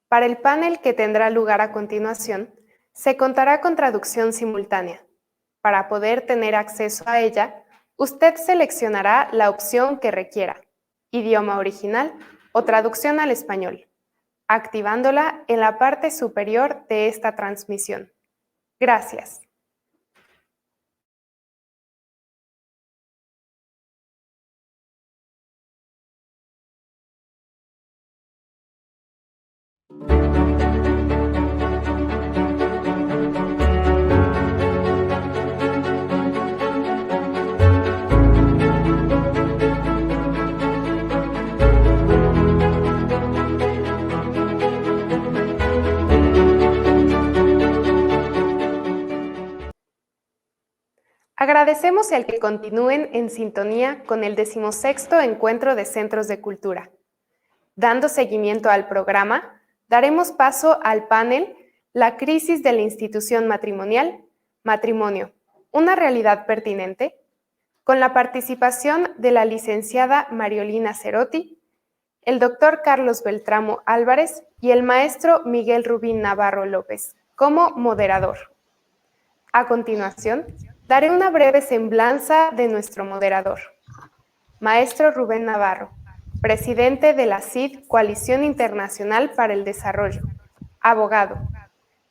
Para el panel que tendrá lugar a continuación, se contará con traducción simultánea. Para poder tener acceso a ella, usted seleccionará la opción que requiera, idioma original o traducción al español, activándola en la parte superior de esta transmisión. Gracias. Agradecemos el que continúen en sintonía con el 16º Encuentro de Centros de Cultura. Dando seguimiento al programa, daremos paso al panel La crisis de la institución matrimonial, matrimonio, una realidad pertinente, con la participación de la licenciada Mariolina Cerotti, el doctor Carlos Beltramo Álvarez y el maestro Miguel Rubín Navarro López, como moderador. A continuación, daré una breve semblanza de nuestro moderador. Maestro Rubén Navarro, presidente de la CID, Coalición Internacional para el Desarrollo, abogado.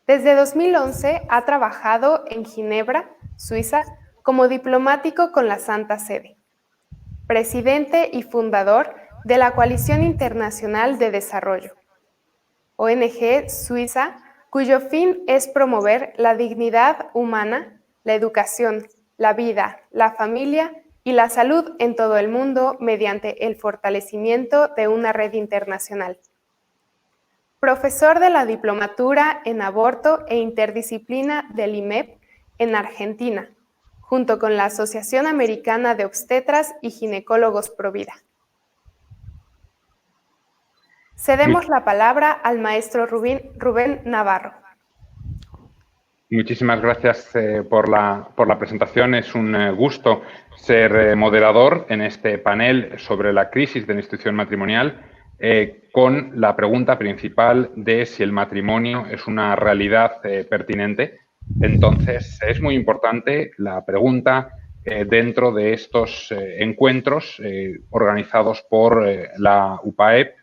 Desde 2011 ha trabajado en Ginebra, Suiza, como diplomático con la Santa Sede. Presidente y fundador de la Coalición Internacional de Desarrollo, ONG suiza, cuyo fin es promover la dignidad humana, la educación, la vida, la familia y la salud en todo el mundo mediante el fortalecimiento de una red internacional. Profesor de la Diplomatura en Aborto e Interdisciplina del IMEP en Argentina, junto con la Asociación Americana de Obstetras y Ginecólogos Provida. Cedemos la palabra al maestro Rubén Navarro. Muchísimas gracias por la presentación. Es un gusto ser moderador en este panel sobre la crisis de la institución matrimonial con la pregunta principal de si el matrimonio es una realidad pertinente. Entonces, es muy importante la pregunta dentro de estos encuentros organizados por la UPAEP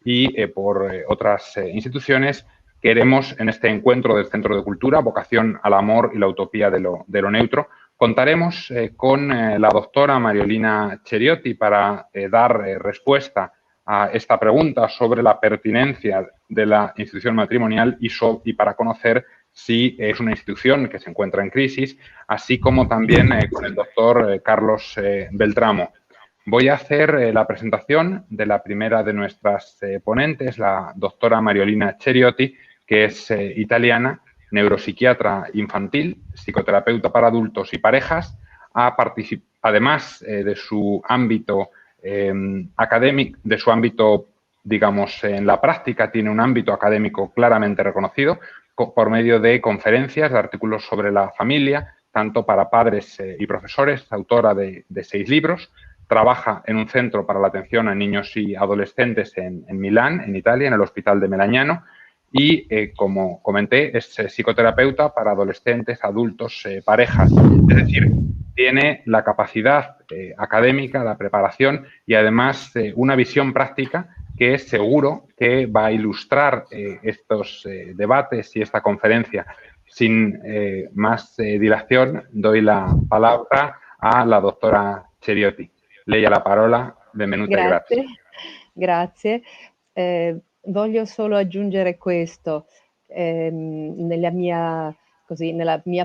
y por otras instituciones. Queremos, en este encuentro del Centro de Cultura, Vocación al Amor y la Utopía de lo Neutro, contaremos con la doctora Mariolina Cerotti para dar respuesta a esta pregunta sobre la pertinencia de la institución matrimonial y para conocer si es una institución que se encuentra en crisis, así como también con el doctor Carlos Beltramo. Voy a hacer la presentación de la primera de nuestras ponentes, la doctora Mariolina Cerotti, que es italiana, neuropsiquiatra infantil, psicoterapeuta para adultos y parejas. Además de su ámbito académico, de su ámbito, digamos, en la práctica, tiene un ámbito académico claramente reconocido por medio de conferencias, de artículos sobre la familia, tanto para padres y profesores, autora de 6 libros. Trabaja en un centro para la atención a niños y adolescentes en Milán, en Italia, en el Hospital de Melagnano. Y, como comenté, es psicoterapeuta para adolescentes, adultos, parejas. Es decir, tiene la capacidad académica, la preparación y, además, una visión práctica que es seguro que va a ilustrar estos debates y esta conferencia. Sin más dilación, doy la palabra a la doctora Cerotti. Lei ha la parola, benvenuta e grazie. Grazie. Voglio solo aggiungere questo nella mia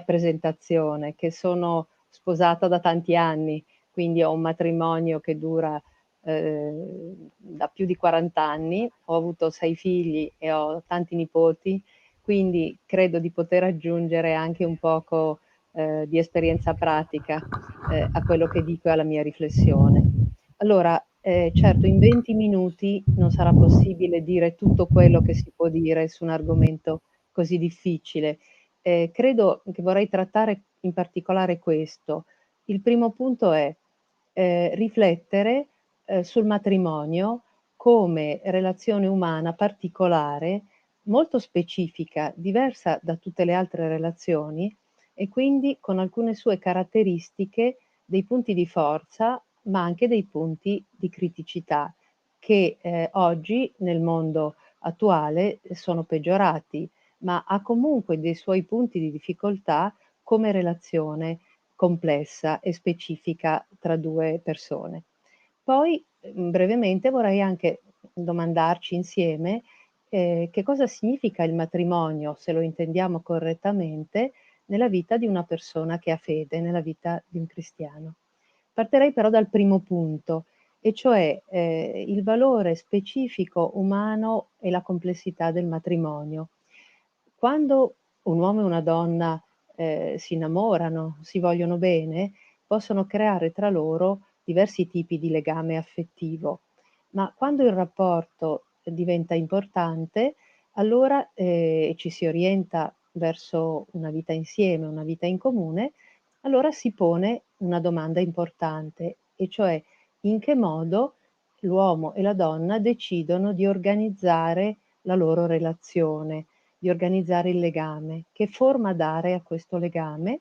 presentazione, che sono sposata da tanti anni, quindi ho un matrimonio che dura da più di 40 anni, ho avuto 6 figli e ho tanti nipoti, quindi credo di poter aggiungere anche un poco di esperienza pratica a quello che dico e alla mia riflessione. Allora, certo, in 20 minuti non sarà possibile dire tutto quello che si può dire su un argomento così difficile. Credo che vorrei trattare in particolare questo. Il primo punto è riflettere sul matrimonio come relazione umana particolare molto specifica, diversa da tutte le altre relazioni e quindi con alcune sue caratteristiche, dei punti di forza, ma anche dei punti di criticità che oggi nel mondo attuale sono peggiorati, ma ha comunque dei suoi punti di difficoltà come relazione complessa e specifica tra due persone. Poi, brevemente vorrei anche domandarci insieme, che cosa significa il matrimonio, se lo intendiamo correttamente, nella vita di una persona che ha fede, nella vita di un cristiano. Partirei però dal primo punto, e cioè, il valore specifico umano e la complessità del matrimonio. Quando un uomo e una donna, si innamorano, si vogliono bene, possono creare tra loro diversi tipi di legame affettivo, ma quando il rapporto diventa importante, allora, ci si orienta verso una vita insieme, una vita in comune, allora si pone una domanda importante, e cioè in che modo l'uomo e la donna decidono di organizzare la loro relazione, di organizzare il legame, che forma dare a questo legame,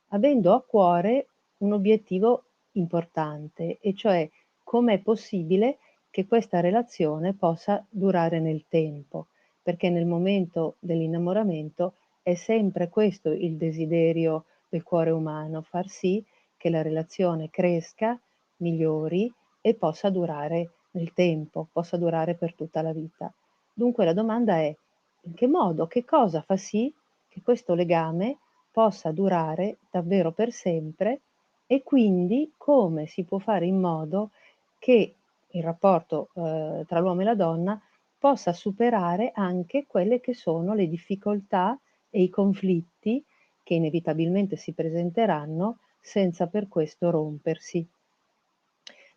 avendo a cuore un obiettivo importante, e cioè come è possibile che questa relazione possa durare nel tempo, perché nel momento dell'innamoramento è sempre questo il desiderio del cuore umano, far sì che la relazione cresca, migliori e possa durare nel tempo, possa durare per tutta la vita. Dunque la domanda è: in che modo, che cosa fa sì che questo legame possa durare davvero per sempre, e quindi come si può fare in modo che il rapporto, tra l'uomo e la donna possa superare anche quelle che sono le difficoltà e i conflitti che inevitabilmente si presenteranno senza per questo rompersi.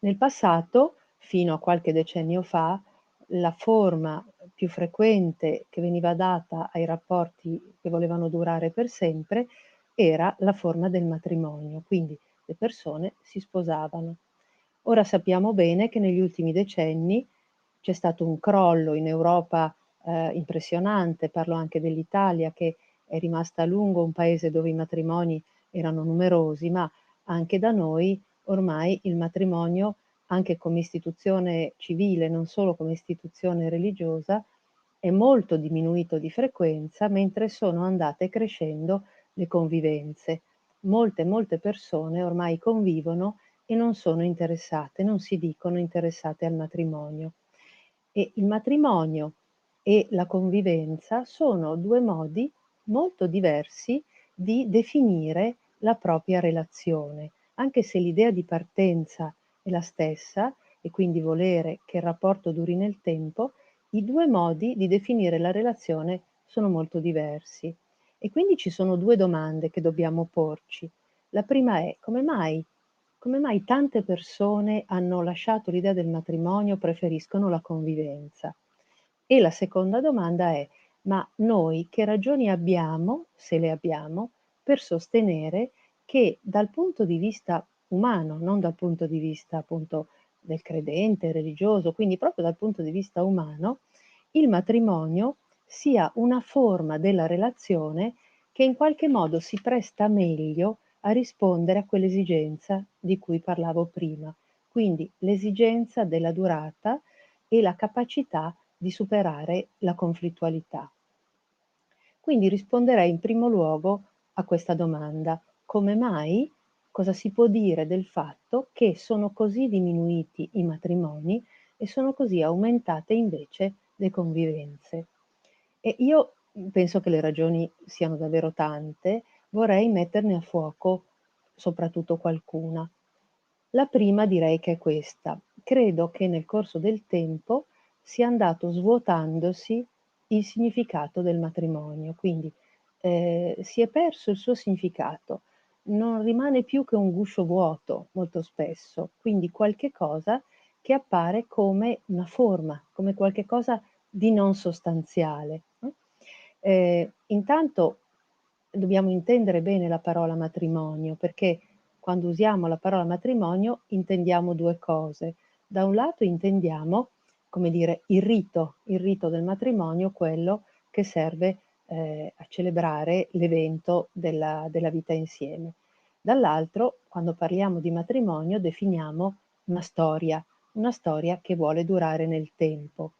Nel passato, fino a qualche decennio fa, la forma più frequente che veniva data ai rapporti che volevano durare per sempre era la forma del matrimonio, quindi le persone si sposavano. Ora sappiamo bene che negli ultimi decenni c'è stato un crollo in Europa impressionante, parlo anche dell'Italia che è rimasta a lungo un paese dove i matrimoni erano numerosi, ma anche da noi ormai il matrimonio, anche come istituzione civile, non solo come istituzione religiosa, è molto diminuito di frequenza, mentre sono andate crescendo le convivenze. Molte persone ormai convivono e non sono interessate, non si dicono interessate al matrimonio. E il matrimonio e la convivenza sono due modi molto diversi di definire la propria relazione, anche se l'idea di partenza è la stessa e quindi volere che il rapporto duri nel tempo, i due modi di definire la relazione sono molto diversi. E quindi ci sono due domande che dobbiamo porci. La prima è: come mai tante persone hanno lasciato l'idea del matrimonio, preferiscono la convivenza? E la seconda domanda è: ma noi che ragioni abbiamo, se le abbiamo, per sostenere che dal punto di vista umano, non dal punto di vista appunto del credente, religioso, quindi proprio dal punto di vista umano, il matrimonio sia una forma della relazione che in qualche modo si presta meglio a rispondere a quell'esigenza di cui parlavo prima, quindi l'esigenza della durata e la capacità di superare la conflittualità. Quindi risponderei in primo luogo a questa domanda: come mai? Cosa si può dire del fatto che sono così diminuiti i matrimoni e sono così aumentate invece le convivenze? E io penso che le ragioni siano davvero tante, vorrei metterne a fuoco soprattutto qualcuna. La prima direi che è questa: credo che nel corso del tempo sia andato svuotandosi il significato del matrimonio, quindi si è perso il suo significato, non rimane più che un guscio vuoto molto spesso, quindi qualche cosa che appare come una forma, come qualche cosa di non sostanziale, no? Intanto dobbiamo intendere bene la parola matrimonio, perché quando usiamo la parola matrimonio intendiamo due cose. Da un lato intendiamo, come dire, il rito del matrimonio, quello che serve a celebrare l'evento della vita insieme. Dall'altro, quando parliamo di matrimonio, definiamo una storia che vuole durare nel tempo.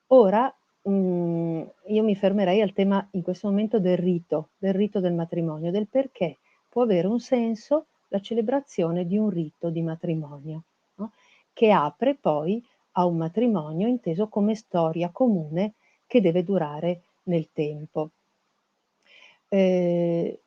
Ora, io mi fermerei al tema in questo momento del rito del matrimonio, del perché può avere un senso la celebrazione di un rito di matrimonio, no? Che apre poi a un matrimonio inteso come storia comune che deve durare nel tempo. Il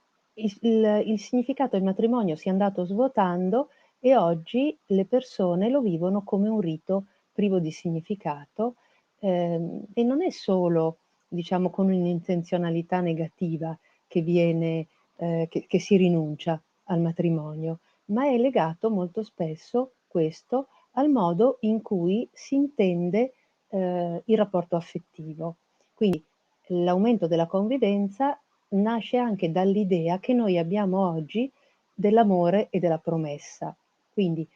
significato del matrimonio si è andato svuotando e oggi le persone lo vivono come un rito privo di significato, e non è solo, diciamo, con un'intenzionalità negativa che viene, che si rinuncia al matrimonio, ma è legato molto spesso questo al modo in cui si intende il rapporto affettivo. Quindi l'aumento della convivenza nasce anche dall'idea che noi abbiamo oggi dell'amore e della promessa. Quindi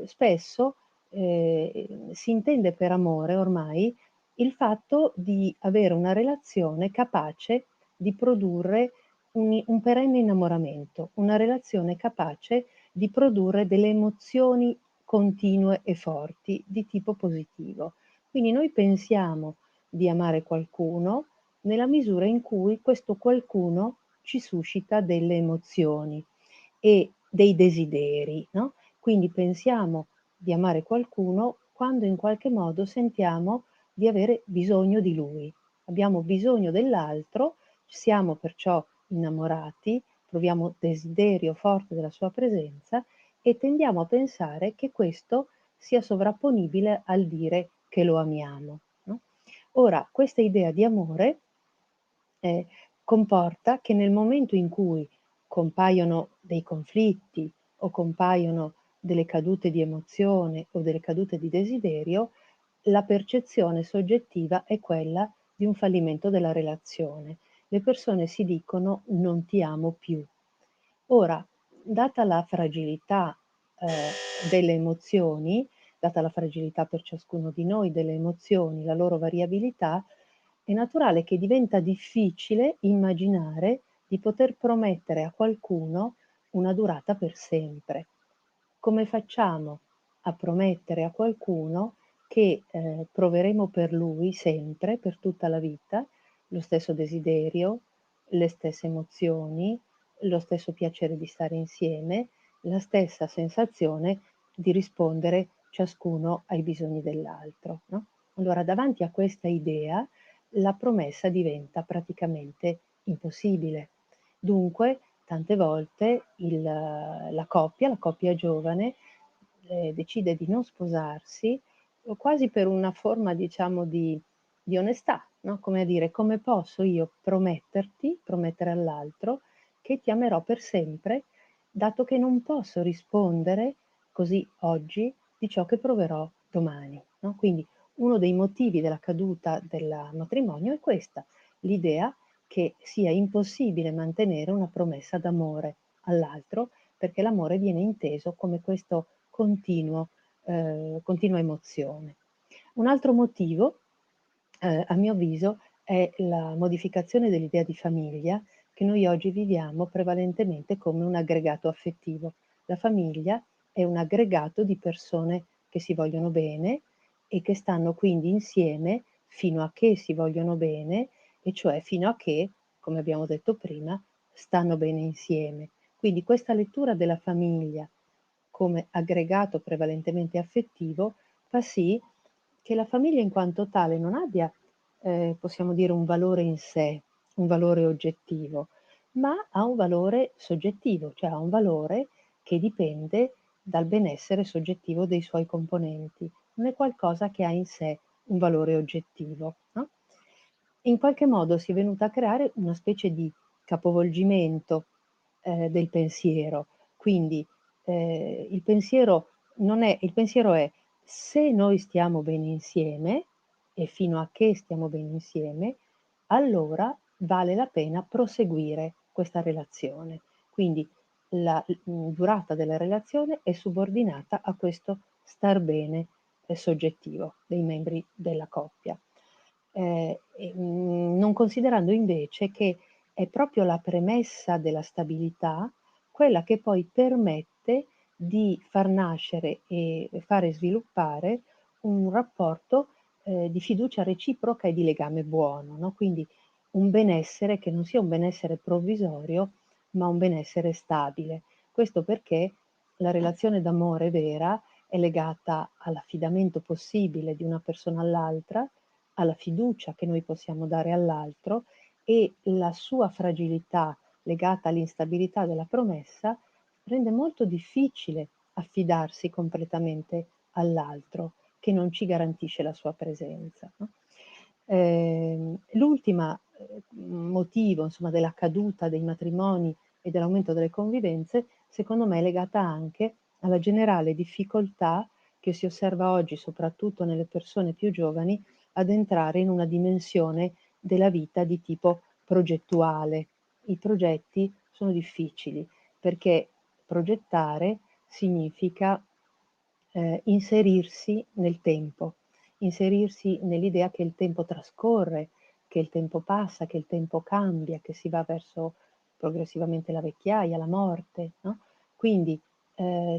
spesso si intende per amore ormai il fatto di avere una relazione capace di produrre un perenne innamoramento, una relazione capace di produrre delle emozioni continue e forti di tipo positivo. Quindi noi pensiamo di amare qualcuno nella misura in cui questo qualcuno ci suscita delle emozioni e dei desideri, no? Quindi pensiamo di amare qualcuno quando in qualche modo sentiamo di avere bisogno di lui. Abbiamo bisogno dell'altro, siamo perciò innamorati, proviamo desiderio forte della sua presenza e tendiamo a pensare che questo sia sovrapponibile al dire che lo amiamo, no? Ora, questa idea di amore comporta che nel momento in cui compaiono dei conflitti o compaiono delle cadute di emozione o delle cadute di desiderio, la percezione soggettiva è quella di un fallimento della relazione. Le persone si dicono non ti amo più. Ora, data la fragilità delle emozioni, data la fragilità per ciascuno di noi delle emozioni, la loro variabilità, è naturale che diventa difficile immaginare di poter promettere a qualcuno una durata per sempre. Come facciamo a promettere a qualcuno che proveremo per lui sempre, per tutta la vita, lo stesso desiderio, le stesse emozioni, lo stesso piacere di stare insieme, la stessa sensazione di rispondere ciascuno ai bisogni dell'altro, no? Allora, davanti a questa idea, la promessa diventa praticamente impossibile. Dunque, tante volte la coppia giovane decide di non sposarsi quasi per una forma, diciamo, di onestà, no? Come a dire, come posso io promettere all'altro che ti amerò per sempre, dato che non posso rispondere così oggi di ciò che proverò domani, no? Quindi uno dei motivi della caduta del matrimonio è questa, l'idea che sia impossibile mantenere una promessa d'amore all'altro, perché l'amore viene inteso come questo continua emozione. Un altro motivo, a mio avviso, è la modificazione dell'idea di famiglia che noi oggi viviamo prevalentemente come un aggregato affettivo. La famiglia è un aggregato di persone che si vogliono bene e che stanno quindi insieme fino a che si vogliono bene, e cioè fino a che, come abbiamo detto prima, stanno bene insieme. Quindi questa lettura della famiglia come aggregato prevalentemente affettivo fa sì che la famiglia in quanto tale non abbia, possiamo dire, un valore in sé, un valore oggettivo, ma ha un valore soggettivo, cioè ha un valore che dipende dal benessere soggettivo dei suoi componenti, non è qualcosa che ha in sé un valore oggettivo, no? In qualche modo si è venuta a creare una specie di capovolgimento del pensiero. Quindi il pensiero è se noi stiamo bene insieme e fino a che stiamo bene insieme, allora vale la pena proseguire questa relazione. Quindi la durata della relazione è subordinata a questo star bene soggettivo dei membri della coppia. non considerando invece che è proprio la premessa della stabilità quella che poi permette di far nascere e fare sviluppare un rapporto di fiducia reciproca e di legame buono, no? Quindi un benessere che non sia un benessere provvisorio, ma un benessere stabile. Questo perché la relazione d'amore vera è legata all'affidamento possibile di una persona all'altra, alla fiducia che noi possiamo dare all'altro, e la sua fragilità legata all'instabilità della promessa rende molto difficile affidarsi completamente all'altro che non ci garantisce la sua presenza, no? L'ultimo motivo, insomma, della caduta dei matrimoni e dell'aumento delle convivenze, secondo me è legata anche alla generale difficoltà che si osserva oggi, soprattutto nelle persone più giovani, ad entrare in una dimensione della vita di tipo progettuale. I progetti sono difficili perché progettare significa inserirsi nel tempo, inserirsi nell'idea che il tempo trascorre, che il tempo passa, che il tempo cambia, che si va verso progressivamente la vecchiaia, la morte, no? Quindi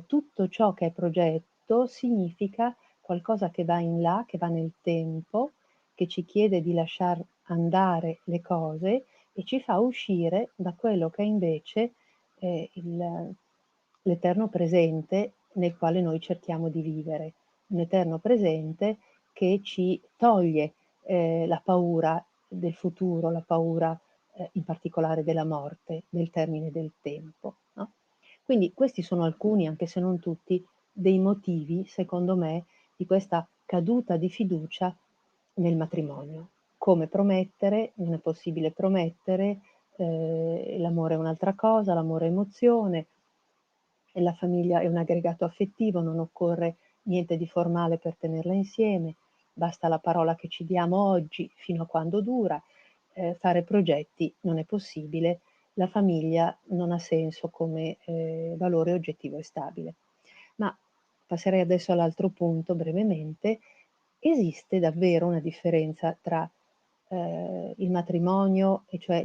tutto ciò che è progetto significa qualcosa che va in là, che va nel tempo, che ci chiede di lasciar andare le cose e ci fa uscire da quello che è invece l'eterno presente nel quale noi cerchiamo di vivere, un eterno presente che ci toglie la paura del futuro, la paura in particolare della morte, del termine del tempo, no? Quindi questi sono alcuni, anche se non tutti, dei motivi, secondo me, di questa caduta di fiducia nel matrimonio. Come promettere, non è possibile promettere, l'amore è un'altra cosa, l'amore è emozione, e la famiglia è un aggregato affettivo, non occorre niente di formale per tenerla insieme, basta la parola che ci diamo oggi fino a quando dura, fare progetti non è possibile, la famiglia non ha senso come valore oggettivo e stabile. Ma passerei adesso all'altro punto brevemente. Esiste davvero una differenza tra il matrimonio, e cioè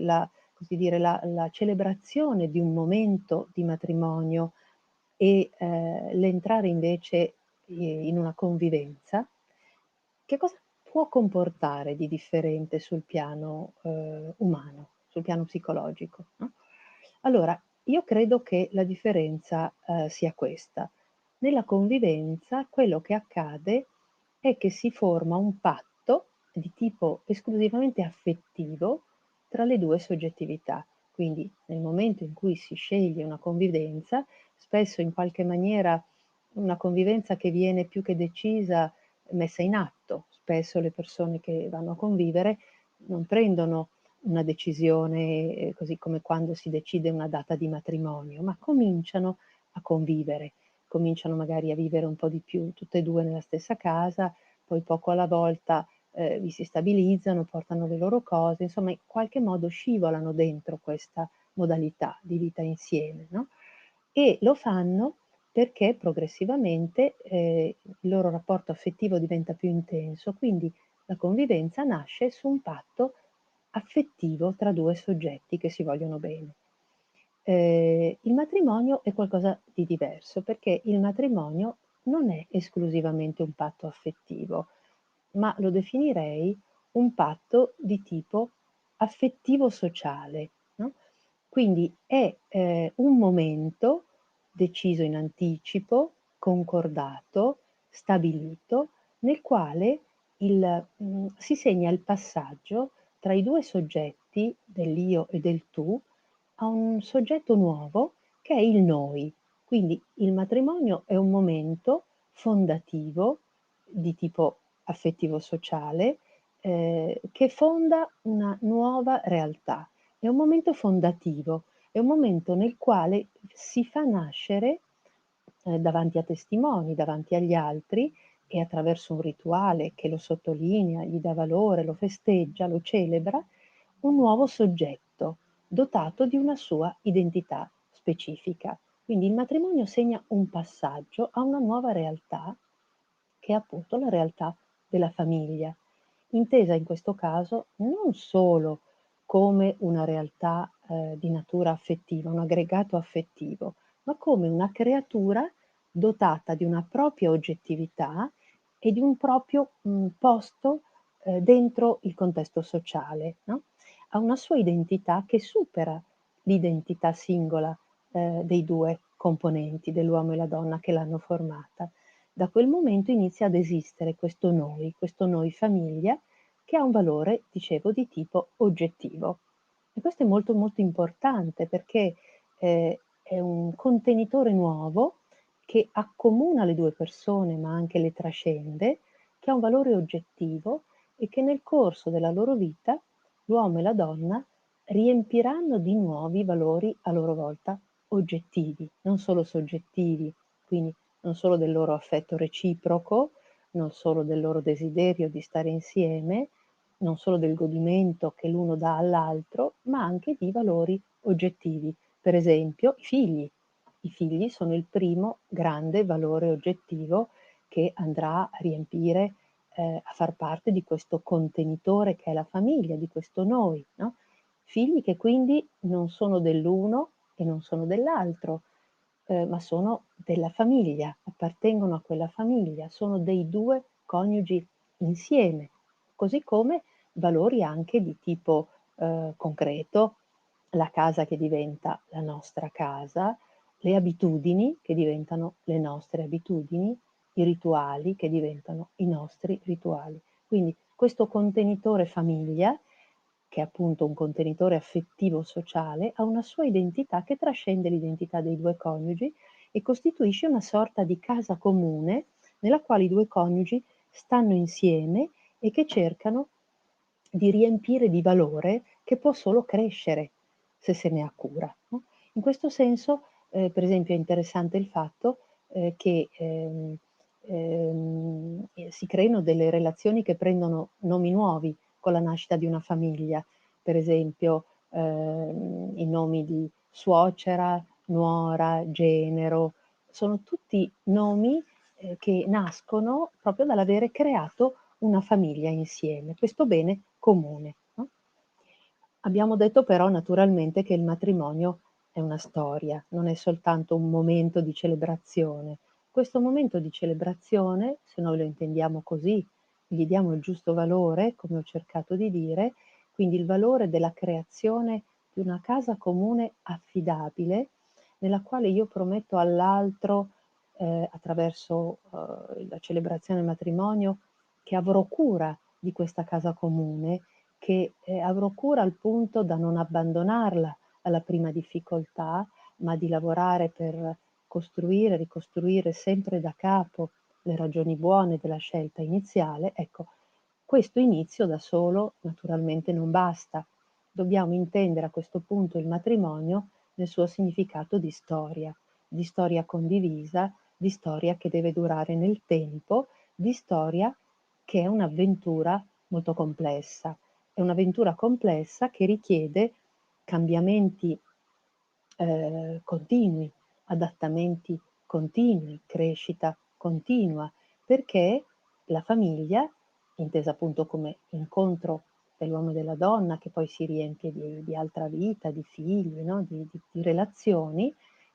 così dire, la celebrazione di un momento di matrimonio e l'entrare invece in una convivenza? Che cosa può comportare di differente sul piano umano, sul piano psicologico, no? Allora, io credo che la differenza sia questa. Nella convivenza quello che accade è che si forma un patto di tipo esclusivamente affettivo tra le due soggettività. Quindi nel momento in cui si sceglie una convivenza, spesso in qualche maniera una convivenza che viene più che decisa, messa in atto. Spesso le persone che vanno a convivere non prendono una decisione così come quando si decide una data di matrimonio, ma cominciano a convivere, cominciano magari a vivere un po' di più tutte e due nella stessa casa, poi poco alla volta vi si stabilizzano, portano le loro cose, insomma in qualche modo scivolano dentro questa modalità di vita insieme, no? E lo fanno perché progressivamente il loro rapporto affettivo diventa più intenso, quindi la convivenza nasce su un patto affettivo tra due soggetti che si vogliono bene. Il matrimonio è qualcosa di diverso, perché il matrimonio non è esclusivamente un patto affettivo, ma lo definirei un patto di tipo affettivo-sociale, no? Quindi è un momento deciso in anticipo, concordato, stabilito, nel quale si segna il passaggio tra i due soggetti dell'io e del tu a un soggetto nuovo che è il noi. Quindi il matrimonio è un momento fondativo di tipo affettivo-sociale che fonda una nuova realtà. È un momento fondativo, è un momento nel quale si fa nascere davanti a testimoni, davanti agli altri e attraverso un rituale che lo sottolinea, gli dà valore, lo festeggia, lo celebra, un nuovo soggetto dotato di una sua identità specifica. Quindi il matrimonio segna un passaggio a una nuova realtà che è appunto la realtà della famiglia. intesa in questo caso non solo come una realtà di natura affettiva, un aggregato affettivo, ma come una creatura dotata di una propria oggettività e di un proprio posto dentro il contesto sociale, no? Ha una sua identità che supera l'identità singola dei due componenti, dell'uomo e la donna che l'hanno formata. Da quel momento inizia ad esistere questo noi famiglia, che ha un valore, dicevo, di tipo oggettivo. E questo è molto molto importante perché è un contenitore nuovo che accomuna le due persone ma anche le trascende, che ha un valore oggettivo e che nel corso della loro vita l'uomo e la donna riempiranno di nuovi valori a loro volta oggettivi, non solo soggettivi, quindi non solo del loro affetto reciproco, non solo del loro desiderio di stare insieme, non solo del godimento che l'uno dà all'altro, ma anche di valori oggettivi. Per esempio, i figli. I figli sono il primo grande valore oggettivo che andrà a riempire, a far parte di questo contenitore che è la famiglia, di questo noi, no? Figli che quindi non sono dell'uno e non sono dell'altro, ma sono della famiglia, appartengono a quella famiglia, sono dei due coniugi insieme, così come valori anche di tipo concreto, la casa che diventa la nostra casa, le abitudini che diventano le nostre abitudini, i rituali che diventano i nostri rituali. Quindi questo contenitore famiglia, che è appunto un contenitore affettivo sociale, ha una sua identità che trascende l'identità dei due coniugi e costituisce una sorta di casa comune nella quale i due coniugi stanno insieme e che cercano di riempire di valore che può solo crescere se se ne ha cura, no? In questo senso, per esempio, è interessante il fatto che si creino delle relazioni che prendono nomi nuovi con la nascita di una famiglia, per esempio i nomi di suocera, nuora, genero, sono tutti nomi che nascono proprio dall'avere creato una famiglia insieme, questo bene comune, no? Abbiamo detto però naturalmente che il matrimonio è una storia, non è soltanto un momento di celebrazione. Questo momento di celebrazione, se noi lo intendiamo così, gli diamo il giusto valore, come ho cercato di dire, quindi il valore della creazione di una casa comune affidabile, nella quale io prometto all'altro, attraverso la celebrazione del matrimonio, che avrò cura di questa casa comune, che avrò cura al punto da non abbandonarla alla prima difficoltà, ma di lavorare per costruire, ricostruire sempre da capo le ragioni buone della scelta iniziale. Ecco, questo inizio da solo naturalmente non basta. Dobbiamo intendere a questo punto il matrimonio nel suo significato di storia condivisa, di storia che deve durare nel tempo, di storia che è un'avventura molto complessa. È un'avventura complessa che richiede cambiamenti continui, adattamenti continui, crescita continua, perché la famiglia, intesa appunto come incontro dell'uomo e della donna, che poi si riempie di altra vita, di figli, no? Di relazioni,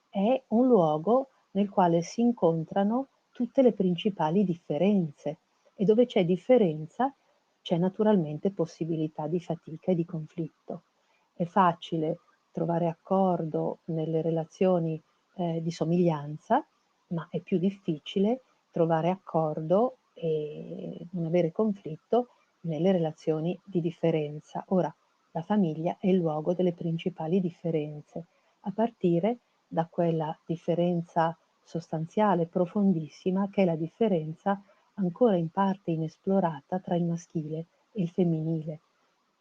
è un luogo nel quale si incontrano tutte le principali differenze e dove c'è differenza c'è naturalmente possibilità di fatica e di conflitto. È facile trovare accordo nelle relazioni di somiglianza, ma è più difficile trovare accordo e non avere conflitto nelle relazioni di differenza. Ora, la famiglia è il luogo delle principali differenze, a partire da quella differenza sostanziale, profondissima, che è la differenza ancora in parte inesplorata tra il maschile e il femminile,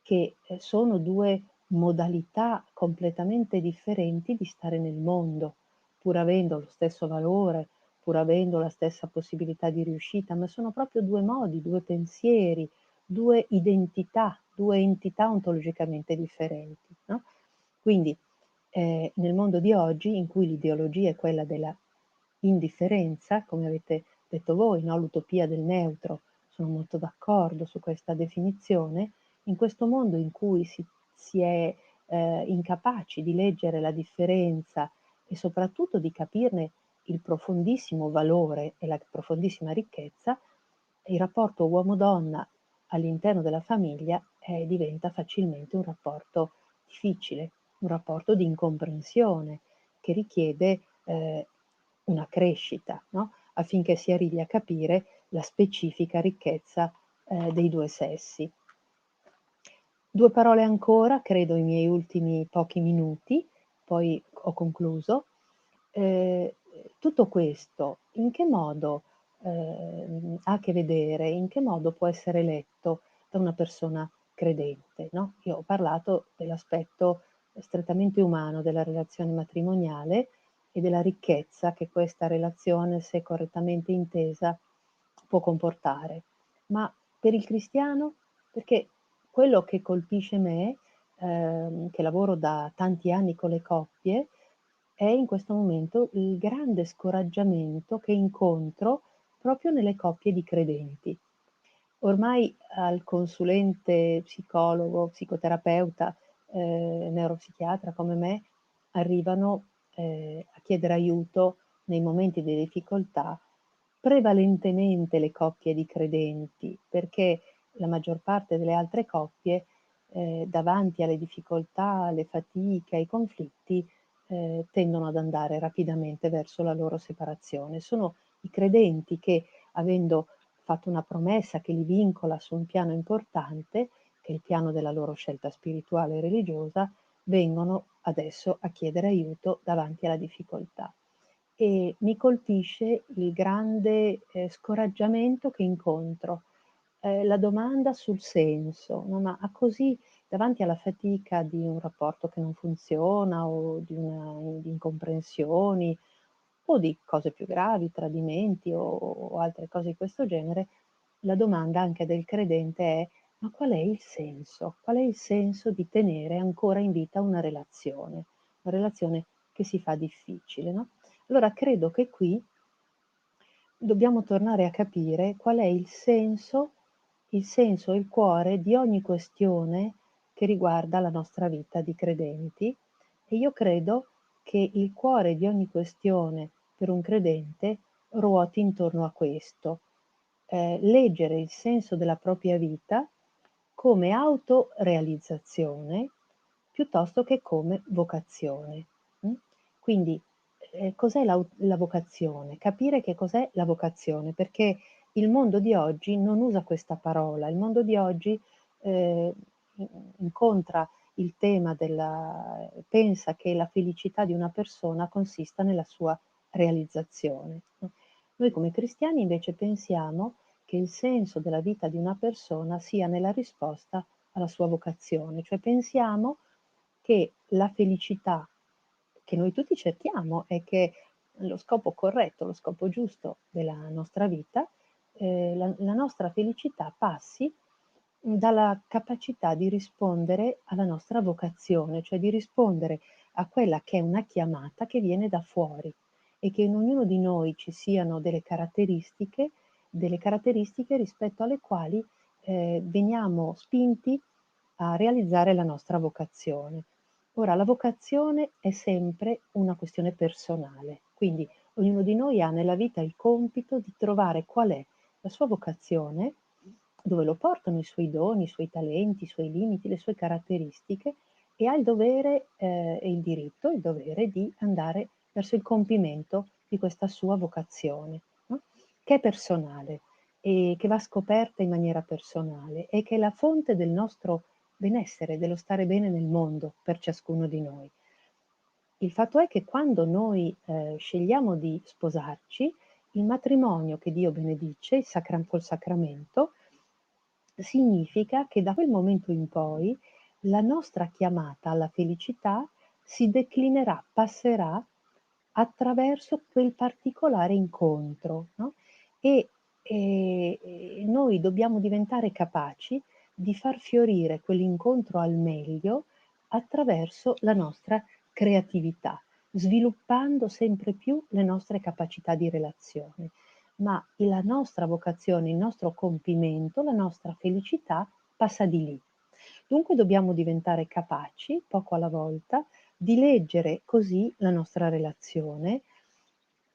che sono due modalità completamente differenti di stare nel mondo, pur avendo lo stesso valore, pur avendo la stessa possibilità di riuscita, ma sono proprio due modi, due pensieri, due identità, due entità ontologicamente differenti, no? Quindi nel mondo di oggi, in cui l'ideologia è quella della indifferenza, come avete detto voi, no? L'utopia del neutro sono molto d'accordo su questa definizione. In questo mondo in cui si è incapaci di leggere la differenza e soprattutto di capirne il profondissimo valore e la profondissima ricchezza, il rapporto uomo-donna all'interno della famiglia diventa facilmente un rapporto difficile, un rapporto di incomprensione che richiede una crescita, no? Affinché si arrivi a capire la specifica ricchezza dei due sessi. 2 parole ancora, credo, i miei ultimi pochi minuti, poi ho concluso. Tutto questo in che modo ha a che vedere, in che modo può essere letto da una persona credente, no? Io ho parlato dell'aspetto strettamente umano della relazione matrimoniale e della ricchezza che questa relazione, se correttamente intesa, può comportare. Ma per il cristiano? Perché quello che colpisce me, che lavoro da tanti anni con le coppie, è in questo momento il grande scoraggiamento che incontro proprio nelle coppie di credenti. Ormai al consulente psicologo, psicoterapeuta, neuropsichiatra come me, arrivano a chiedere aiuto nei momenti di difficoltà prevalentemente le coppie di credenti, perché la maggior parte delle altre coppie davanti alle difficoltà, alle fatiche, ai conflitti, tendono ad andare rapidamente verso la loro separazione. Sono i credenti che, avendo fatto una promessa che li vincola su un piano importante, che è il piano della loro scelta spirituale e religiosa, vengono adesso a chiedere aiuto davanti alla difficoltà. E mi colpisce il grande scoraggiamento che incontro, la domanda sul senso, no, ma così davanti alla fatica di un rapporto che non funziona o di incomprensioni o di cose più gravi, tradimenti o altre cose di questo genere, la domanda anche del credente è: ma qual è il senso? Qual è il senso di tenere ancora in vita una relazione che si fa difficile, no? Allora credo che qui dobbiamo tornare a capire qual è il senso e il cuore di ogni questione che riguarda la nostra vita di credenti, e io credo che il cuore di ogni questione per un credente ruoti intorno a questo: leggere il senso della propria vita come autorealizzazione piuttosto che come vocazione. Quindi cos'è la vocazione? Capire che cos'è la vocazione, perché il mondo di oggi non usa questa parola, il mondo di oggi eh, incontra il tema pensa che la felicità di una persona consista nella sua realizzazione. Noi come cristiani invece pensiamo che il senso della vita di una persona sia nella risposta alla sua vocazione, cioè pensiamo che la felicità che noi tutti cerchiamo è che lo scopo corretto, lo scopo giusto della nostra vita, la nostra felicità passi dalla capacità di rispondere alla nostra vocazione, cioè di rispondere a quella che è una chiamata che viene da fuori, e che in ognuno di noi ci siano delle caratteristiche rispetto alle quali veniamo spinti a realizzare la nostra vocazione. Ora, la vocazione è sempre una questione personale, quindi ognuno di noi ha nella vita il compito di trovare qual è la sua vocazione, dove lo portano i suoi doni, i suoi talenti, i suoi limiti, le sue caratteristiche, e ha il dovere e il diritto, il dovere di andare verso il compimento di questa sua vocazione, no? Che è personale e che va scoperta in maniera personale e che è la fonte del nostro benessere, dello stare bene nel mondo per ciascuno di noi. Il fatto è che quando noi scegliamo di sposarci, il matrimonio che Dio benedice, col sacramento, significa che da quel momento in poi la nostra chiamata alla felicità si declinerà, passerà attraverso quel particolare incontro, no? E, e noi dobbiamo diventare capaci di far fiorire quell'incontro al meglio attraverso la nostra creatività, sviluppando sempre più le nostre capacità di relazione. ma la nostra vocazione, il nostro compimento, la nostra felicità passa di lì. Dunque dobbiamo diventare capaci, poco alla volta, di leggere così la nostra relazione,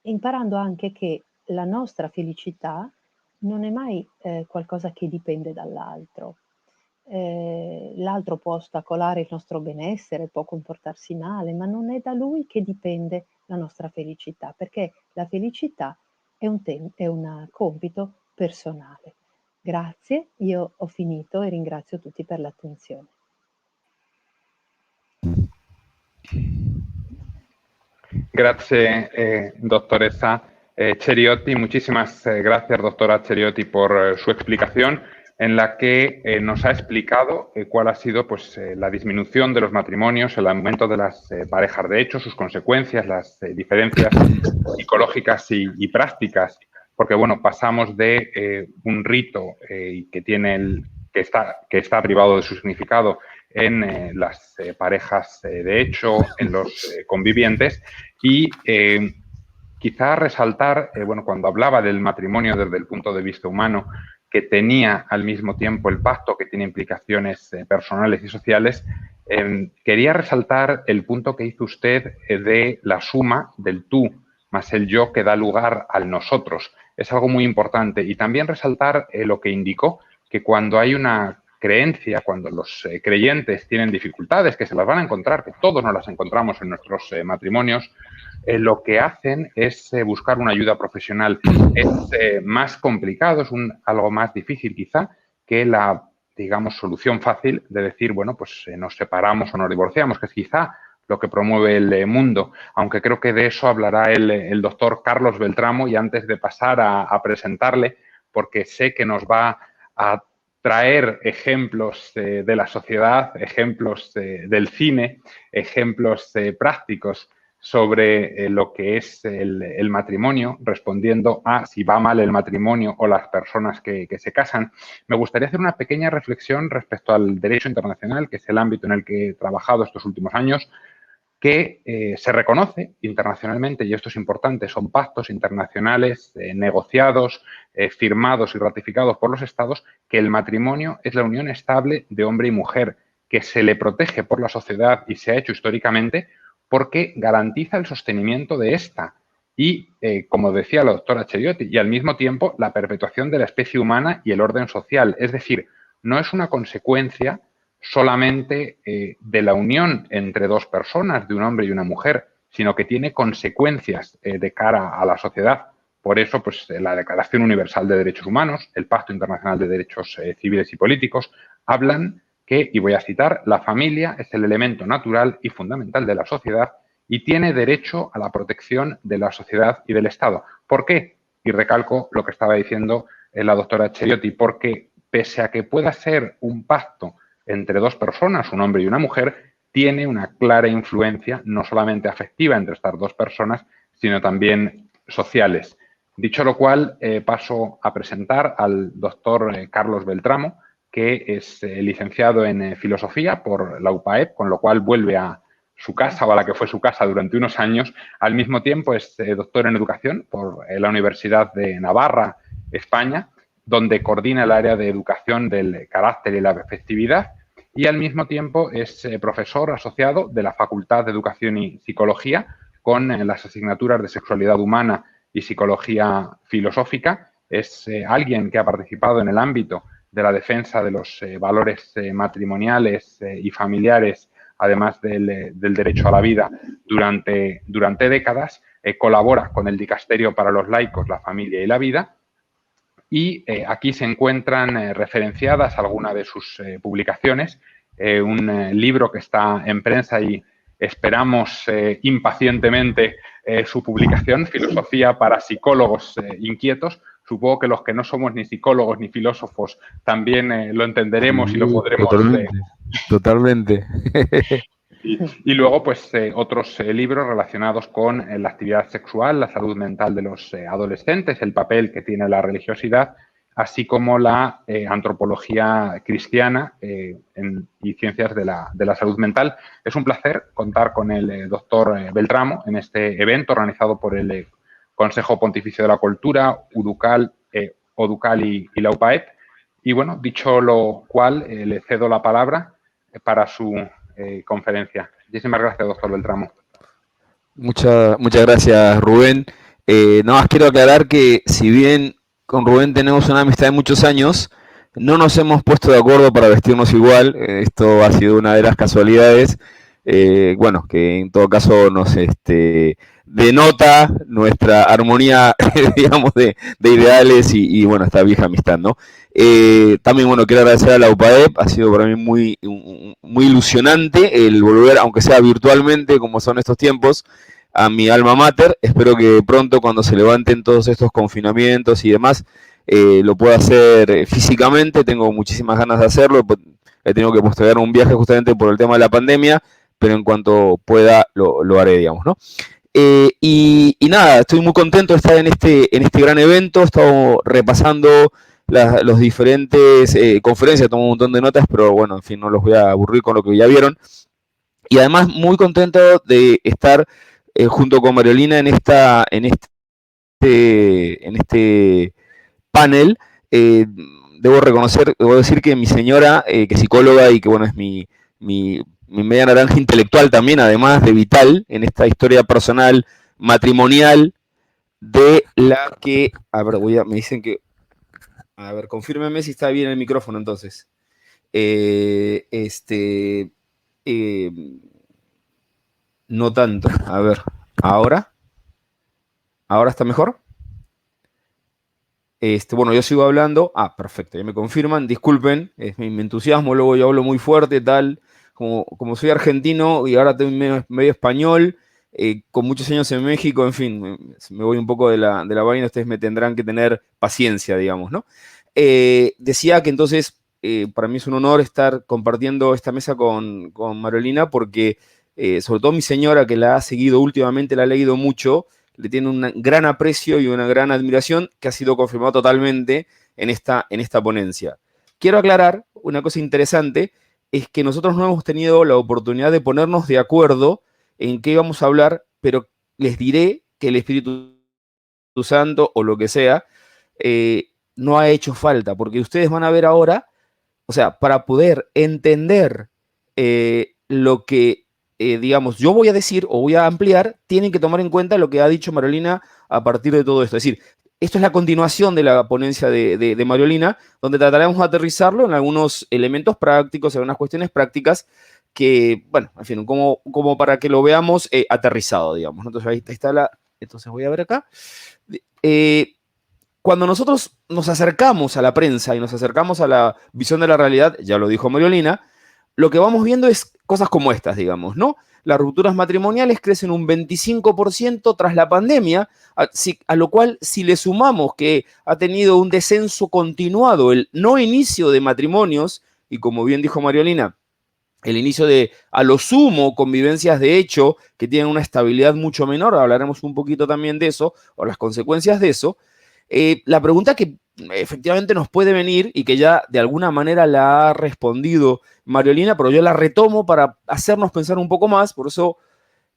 imparando anche che la nostra felicità non è mai qualcosa che dipende dall'altro. L'altro può ostacolare il nostro benessere, può comportarsi male, ma non è da lui che dipende la nostra felicità, perché la felicità è un compito personale. Grazie, io ho finito e ringrazio tutti per l'attenzione. Grazie, doctoressa Ceriotti. Muchísimas gracias, doctora Ceriotti, por su explicación en la que nos ha explicado cuál ha sido pues, la disminución de los matrimonios, el aumento de las parejas de hecho, sus consecuencias, las diferencias psicológicas y prácticas, porque bueno, pasamos de un rito que está privado de su significado en las parejas de hecho, en los convivientes, y quizá resaltar, bueno, cuando hablaba del matrimonio desde el punto de vista humano, que tenía al mismo tiempo el pacto, que tiene implicaciones personales y sociales, quería resaltar el punto que hizo usted de la suma del tú más el yo que da lugar al nosotros. Es algo muy importante. Y también resaltar lo que indicó, que cuando hay una creencia, cuando los creyentes tienen dificultades, que se las van a encontrar, que todos nos las encontramos en nuestros matrimonios, lo que hacen es buscar una ayuda profesional. Es más complicado, es algo más difícil quizá que la, digamos, solución fácil de decir, bueno, pues nos separamos o nos divorciamos, que es quizá lo que promueve el mundo, aunque creo que de eso hablará el doctor Carlos Beltramo, y antes de pasar a presentarle, porque sé que nos va a traer ejemplos de la sociedad, ejemplos del cine, ejemplos prácticos sobre lo que es el matrimonio, respondiendo a si va mal el matrimonio o las personas que se casan. Me gustaría hacer una pequeña reflexión respecto al derecho internacional, que es el ámbito en el que he trabajado estos últimos años, que se reconoce internacionalmente, y esto es importante, son pactos internacionales negociados, firmados y ratificados por los Estados, que el matrimonio es la unión estable de hombre y mujer, que se le protege por la sociedad y se ha hecho históricamente porque garantiza el sostenimiento de esta y, como decía la doctora Ceriotti, y al mismo tiempo la perpetuación de la especie humana y el orden social. Es decir, no es una consecuencia solamente de la unión entre dos personas, de un hombre y una mujer, sino que tiene consecuencias de cara a la sociedad. Por eso, pues, la Declaración Universal de Derechos Humanos, el Pacto Internacional de Derechos Civiles y Políticos, hablan que, y voy a citar, la familia es el elemento natural y fundamental de la sociedad y tiene derecho a la protección de la sociedad y del Estado. ¿Por qué? Y recalco lo que estaba diciendo la doctora Ceriotti, porque pese a que pueda ser un pacto entre dos personas, un hombre y una mujer, tiene una clara influencia no solamente afectiva entre estas dos personas, sino también sociales. Dicho lo cual, paso a presentar al doctor Carlos Beltramo, que es licenciado en Filosofía por la UPAEP, con lo cual vuelve a su casa o a la que fue su casa durante unos años. Al mismo tiempo es doctor en Educación por la Universidad de Navarra, España, donde coordina el área de educación del carácter y la afectividad, y al mismo tiempo es profesor asociado de la Facultad de Educación y Psicología con las asignaturas de Sexualidad Humana y Psicología Filosófica. Es alguien que ha participado en el ámbito de la defensa de los valores matrimoniales y familiares, además del derecho a la vida, durante décadas. Colabora con el Dicasterio para los Laicos, la Familia y la Vida, y aquí se encuentran referenciadas algunas de sus publicaciones, un libro que está en prensa y esperamos impacientemente su publicación, Filosofía para psicólogos inquietos. Supongo que los que no somos ni psicólogos ni filósofos también lo entenderemos y lo podremos... Totalmente. Y luego, pues, otros libros relacionados con la actividad sexual, la salud mental de los adolescentes, el papel que tiene la religiosidad, así como la antropología cristiana y ciencias de la salud mental. Es un placer contar con el doctor Beltramo en este evento organizado por el Consejo Pontificio de la Cultura, UDUCAL, ODUCAL y la UPAEP. Y bueno, dicho lo cual, le cedo la palabra para su conferencia. Muchísimas gracias, doctor Beltramo. Muchas gracias, Rubén. Nada más quiero aclarar que si bien con Rubén tenemos una amistad de muchos años, no nos hemos puesto de acuerdo para vestirnos igual. Esto ha sido una de las casualidades. Bueno, que en todo caso nos denota nuestra armonía, digamos, de ideales y bueno, esta vieja amistad, ¿no? También, bueno, quiero agradecer a la UPAEP, ha sido para mí muy ilusionante el volver, aunque sea virtualmente, como son estos tiempos, a mi alma mater. Espero que pronto, cuando se levanten todos estos confinamientos y demás, lo pueda hacer físicamente. Tengo muchísimas ganas de hacerlo. He tenido que postergar un viaje justamente por el tema de la pandemia, pero en cuanto pueda lo haré, digamos, ¿no? Y nada, estoy muy contento de estar en este gran evento. He estado repasando los diferentes conferencias, tomo un montón de notas, pero bueno, en fin, no los voy a aburrir con lo que ya vieron. Y además muy contento de estar junto con Mariolina en este panel. Debo decir que mi señora, que es psicóloga y que bueno, es mi media naranja intelectual también, además de vital, en esta historia personal, matrimonial, de la que, a ver, me dicen que, a ver, confírmeme si está bien el micrófono entonces. No tanto, a ver, ¿ahora está mejor? Bueno, yo sigo hablando. Ah, perfecto, ya me confirman. Disculpen, es mi entusiasmo, luego yo hablo muy fuerte, tal. Como soy argentino y ahora tengo medio español, con muchos años en México, en fin, me voy un poco de la vaina, ustedes me tendrán que tener paciencia, digamos, ¿no? Decía que entonces, para mí es un honor estar compartiendo esta mesa con Mariolina, porque sobre todo mi señora, que la ha seguido últimamente, la ha leído mucho, le tiene un gran aprecio y una gran admiración que ha sido confirmado totalmente en esta ponencia. Quiero aclarar una cosa interesante, es que nosotros no hemos tenido la oportunidad de ponernos de acuerdo en qué íbamos a hablar, pero les diré que el Espíritu Santo o lo que sea no ha hecho falta, porque ustedes van a ver ahora, o sea, para poder entender lo que digamos, yo voy a decir o voy a ampliar, tienen que tomar en cuenta lo que ha dicho Mariolina a partir de todo esto. Es decir, esto es la continuación de la ponencia de Mariolina, donde trataremos de aterrizarlo en algunos elementos prácticos, en algunas cuestiones prácticas que, bueno, en fin, como para que lo veamos aterrizado, digamos. Entonces, ahí está entonces voy a ver acá. Cuando nosotros nos acercamos a la prensa y nos acercamos a la visión de la realidad, ya lo dijo Mariolina, lo que vamos viendo es cosas como estas, digamos, ¿no? Las rupturas matrimoniales crecen un 25% tras la pandemia, a lo cual si le sumamos que ha tenido un descenso continuado el no inicio de matrimonios, y como bien dijo Mariolina, el inicio de, a lo sumo, convivencias de hecho que tienen una estabilidad mucho menor, hablaremos un poquito también de eso, o las consecuencias de eso, la pregunta que efectivamente nos puede venir y que ya de alguna manera la ha respondido Mariolina, pero yo la retomo para hacernos pensar un poco más, por eso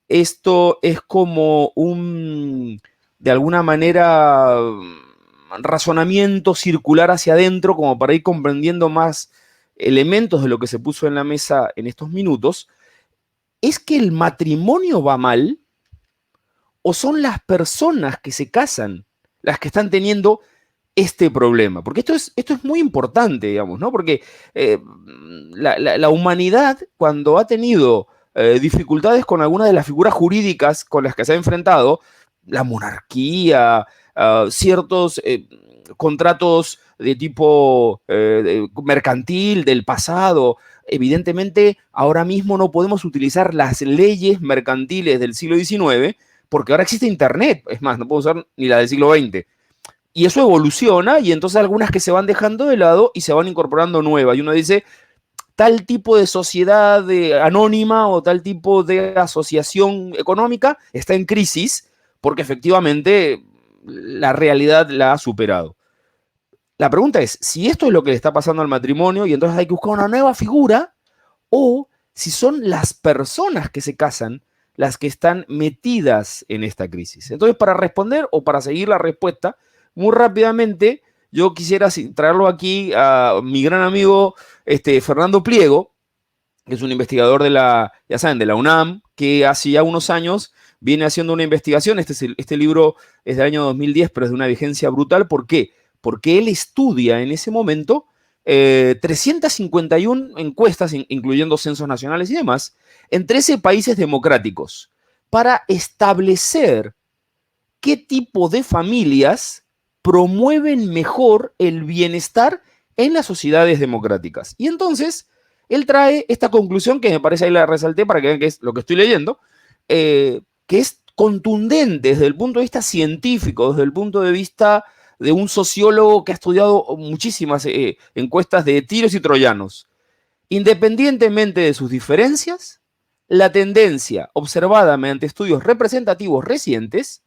esto es como de alguna manera, razonamiento circular hacia adentro, como para ir comprendiendo más elementos de lo que se puso en la mesa en estos minutos. ¿Es que el matrimonio va mal o son las personas que se casan las que están teniendo este problema? Porque esto es muy importante, digamos, ¿no? Porque la humanidad, cuando ha tenido dificultades con alguna de las figuras jurídicas con las que se ha enfrentado, la monarquía, ciertos contratos de tipo mercantil del pasado, evidentemente ahora mismo no podemos utilizar las leyes mercantiles del siglo XIX porque ahora existe Internet, es más, no podemos usar ni la del siglo XX. Y eso evoluciona y entonces algunas que se van dejando de lado y se van incorporando nuevas. Y uno dice, tal tipo de sociedad anónima o tal tipo de asociación económica está en crisis porque efectivamente la realidad la ha superado. La pregunta es, si esto es lo que le está pasando al matrimonio y entonces hay que buscar una nueva figura, o si son las personas que se casan las que están metidas en esta crisis. Entonces, para responder o para seguir la respuesta, muy rápidamente, yo quisiera traerlo aquí a mi gran amigo Fernando Pliego, que es un investigador de ya saben, de la UNAM, que hace ya unos años viene haciendo una investigación. Este libro es del año 2010, pero es de una vigencia brutal. ¿Por qué? Porque él estudia en ese momento 351 encuestas, incluyendo censos nacionales y demás, en 13 países democráticos, para establecer qué tipo de familias promueven mejor el bienestar en las sociedades democráticas. Y entonces, él trae esta conclusión que me parece, ahí la resalté para que vean que es lo que estoy leyendo, que es contundente desde el punto de vista científico, desde el punto de vista de un sociólogo que ha estudiado muchísimas encuestas de tiros y troyanos. Independientemente de sus diferencias, la tendencia observada mediante estudios representativos recientes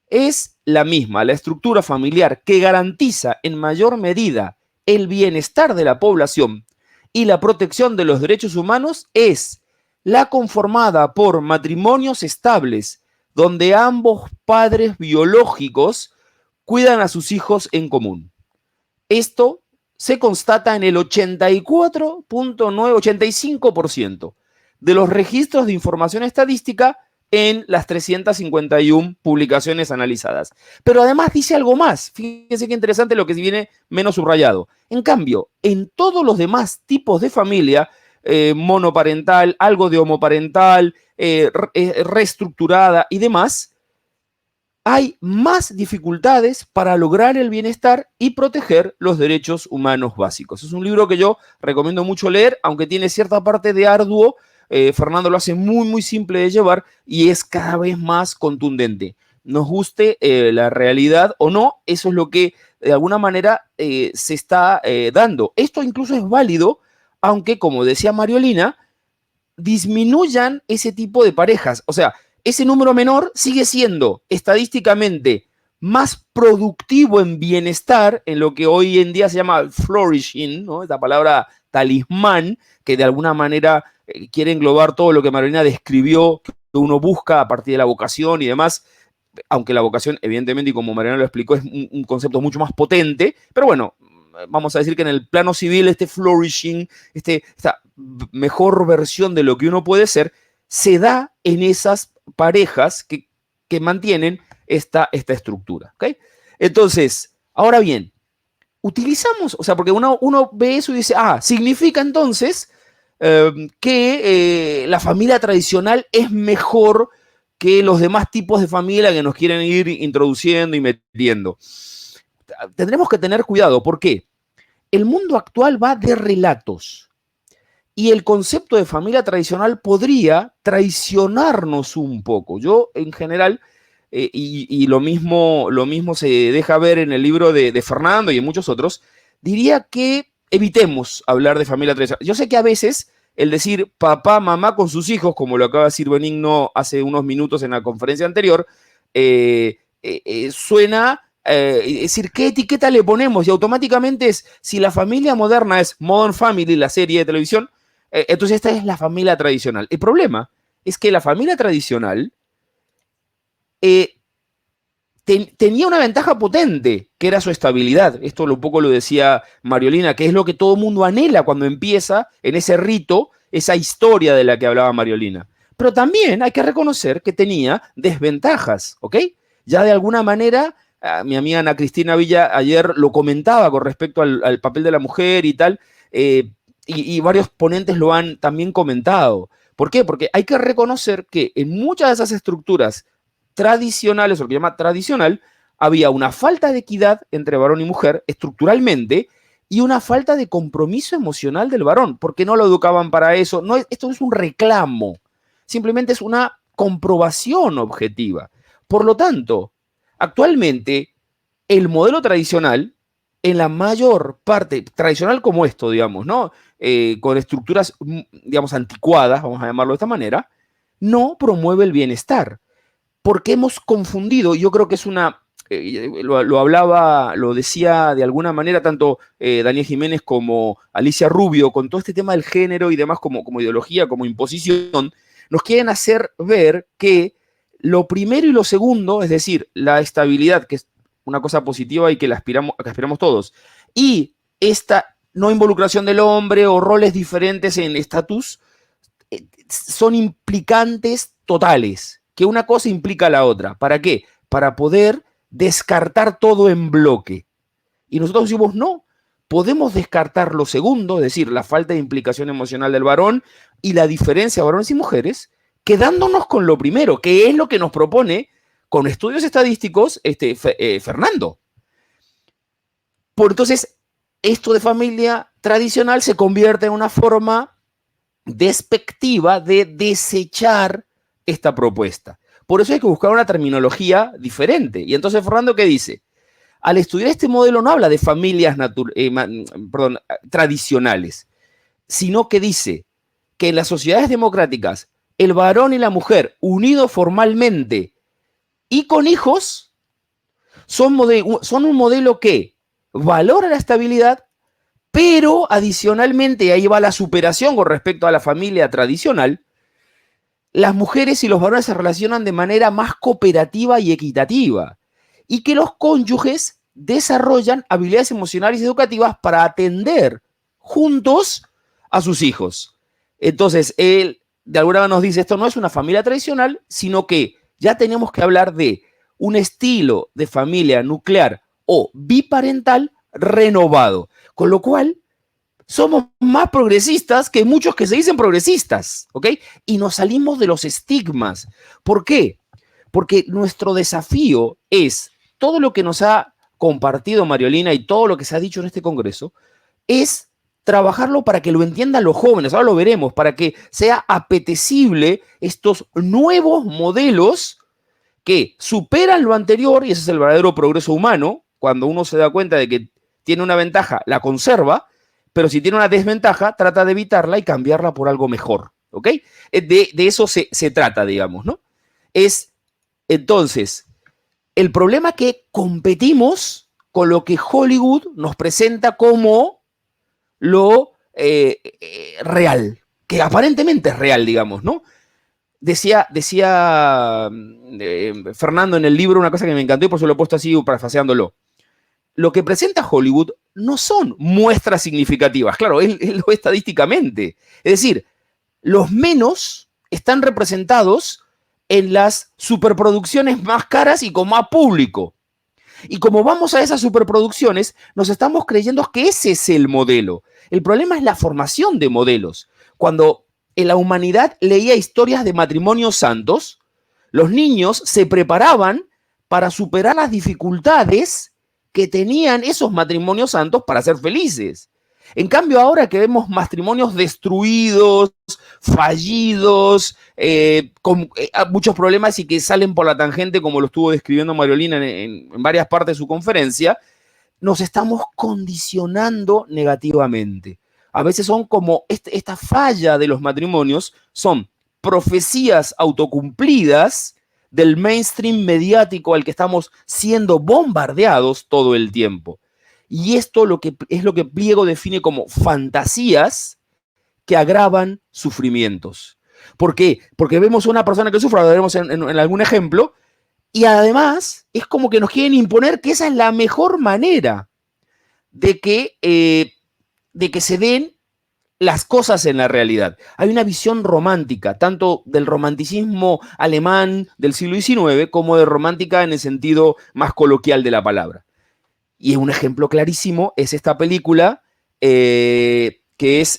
es la misma, la estructura familiar que garantiza en mayor medida el bienestar de la población y la protección de los derechos humanos es la conformada por matrimonios estables, donde ambos padres biológicos cuidan a sus hijos en común. Esto se constata en el 85% de los registros de información estadística en las 351 publicaciones analizadas. Pero además dice algo más. Fíjense qué interesante lo que viene menos subrayado. En cambio, en todos los demás tipos de familia, monoparental, algo de homoparental, reestructurada y demás, hay más dificultades para lograr el bienestar y proteger los derechos humanos básicos. Es un libro que yo recomiendo mucho leer, aunque tiene cierta parte de arduo. Fernando lo hace muy, muy simple de llevar y es cada vez más contundente. Nos guste la realidad o no, eso es lo que de alguna manera se está dando. Esto incluso es válido, aunque, como decía Mariolina, disminuyan ese tipo de parejas. O sea, ese número menor sigue siendo estadísticamente más productivo en bienestar, en lo que hoy en día se llama flourishing, ¿no? Esta palabra talismán, que de alguna manera quiere englobar todo lo que Mariolina describió, que uno busca a partir de la vocación y demás, aunque la vocación, evidentemente, y como Mariolina lo explicó, es un concepto mucho más potente, pero bueno, vamos a decir que en el plano civil este flourishing, esta mejor versión de lo que uno puede ser, se da en esas parejas que mantienen esta estructura. ¿Okay? Entonces, ahora bien, utilizamos, o sea, porque uno ve eso y dice, significa entonces que la familia tradicional es mejor que los demás tipos de familia que nos quieren ir introduciendo y metiendo. Tendremos que tener cuidado, ¿por qué? El mundo actual va de relatos. Y el concepto de familia tradicional podría traicionarnos un poco. Yo, en general, y lo mismo se deja ver en el libro de Fernando y en muchos otros, diría que evitemos hablar de familia tradicional. Yo sé que a veces el decir papá, mamá con sus hijos, como lo acaba de decir Benigno hace unos minutos en la conferencia anterior, suena... es decir, ¿qué etiqueta le ponemos? Y automáticamente es, si la familia moderna es Modern Family, la serie de televisión, entonces esta es la familia tradicional. El problema es que la familia tradicional tenía una ventaja potente, que era su estabilidad. Esto un poco lo decía Mariolina, que es lo que todo mundo anhela cuando empieza en ese rito, esa historia de la que hablaba Mariolina. Pero también hay que reconocer que tenía desventajas, ¿ok? Ya de alguna manera... mi amiga Ana Cristina Villa ayer lo comentaba con respecto al papel de la mujer y tal, y varios ponentes lo han también comentado. ¿Por qué? Porque hay que reconocer que en muchas de esas estructuras tradicionales, o lo que llama tradicional, había una falta de equidad entre varón y mujer estructuralmente y una falta de compromiso emocional del varón, porque no lo educaban para eso. Esto no es un reclamo, simplemente es una comprobación objetiva. Por lo tanto, actualmente, el modelo tradicional, en la mayor parte, tradicional como esto, digamos, ¿no? Con estructuras, digamos, anticuadas, vamos a llamarlo de esta manera, no promueve el bienestar. Porque hemos confundido, yo creo que es una, lo decía de alguna manera tanto Daniel Jiménez como Alicia Rubio, con todo este tema del género y demás como ideología, como imposición, nos quieren hacer ver que lo primero y lo segundo, es decir, la estabilidad, que es una cosa positiva y que aspiramos todos, y esta no involucración del hombre o roles diferentes en estatus, son implicantes totales, que una cosa implica a la otra. ¿Para qué? Para poder descartar todo en bloque. Y nosotros decimos, no, podemos descartar lo segundo, es decir, la falta de implicación emocional del varón y la diferencia de varones y mujeres, quedándonos con lo primero, que es lo que nos propone con estudios estadísticos Fernando. Por entonces, esto de familia tradicional se convierte en una forma despectiva de desechar esta propuesta. Por eso hay que buscar una terminología diferente. Y entonces, Fernando, ¿qué dice? Al estudiar este modelo no habla de familias tradicionales, sino que dice que en las sociedades democráticas el varón y la mujer unidos formalmente y con hijos son un modelo que valora la estabilidad, pero adicionalmente, y ahí va la superación con respecto a la familia tradicional, las mujeres y los varones se relacionan de manera más cooperativa y equitativa, y que los cónyuges desarrollan habilidades emocionales y educativas para atender juntos a sus hijos. Entonces, él de alguna manera nos dice, esto no es una familia tradicional, sino que ya tenemos que hablar de un estilo de familia nuclear o biparental renovado, con lo cual somos más progresistas que muchos que se dicen progresistas, ¿ok? Y nos salimos de los estigmas. ¿Por qué? Porque nuestro desafío es todo lo que nos ha compartido Mariolina y todo lo que se ha dicho en este congreso, es trabajarlo para que lo entiendan los jóvenes, ahora lo veremos, para que sea apetecible estos nuevos modelos que superan lo anterior, y ese es el verdadero progreso humano, cuando uno se da cuenta de que tiene una ventaja, la conserva, pero si tiene una desventaja, trata de evitarla y cambiarla por algo mejor, ¿ok? De eso se trata, digamos, ¿no? Es, entonces, el problema que competimos con lo que Hollywood nos presenta como lo real, que aparentemente es real, digamos, ¿no? Decía Fernando en el libro una cosa que me encantó y por eso lo he puesto así parafraseándolo. Lo que presenta Hollywood no son muestras significativas, claro, es lo estadísticamente. Es decir, los menos están representados en las superproducciones más caras y con más público. Y como vamos a esas superproducciones, nos estamos creyendo que ese es el modelo. El problema es la formación de modelos. Cuando en la humanidad leía historias de matrimonios santos, los niños se preparaban para superar las dificultades que tenían esos matrimonios santos para ser felices. En cambio, ahora que vemos matrimonios destruidos, fallidos, con muchos problemas y que salen por la tangente, como lo estuvo describiendo Mariolina en varias partes de su conferencia, nos estamos condicionando negativamente. A veces son como esta falla de los matrimonios, son profecías autocumplidas del mainstream mediático al que estamos siendo bombardeados todo el tiempo. Y esto es lo que Pliego define como fantasías que agravan sufrimientos. ¿Por qué? Porque vemos a una persona que sufre, lo veremos en algún ejemplo, y además es como que nos quieren imponer que esa es la mejor manera de que se den las cosas en la realidad. Hay una visión romántica, tanto del romanticismo alemán del siglo XIX como de romántica en el sentido más coloquial de la palabra. Y un ejemplo clarísimo es esta película que es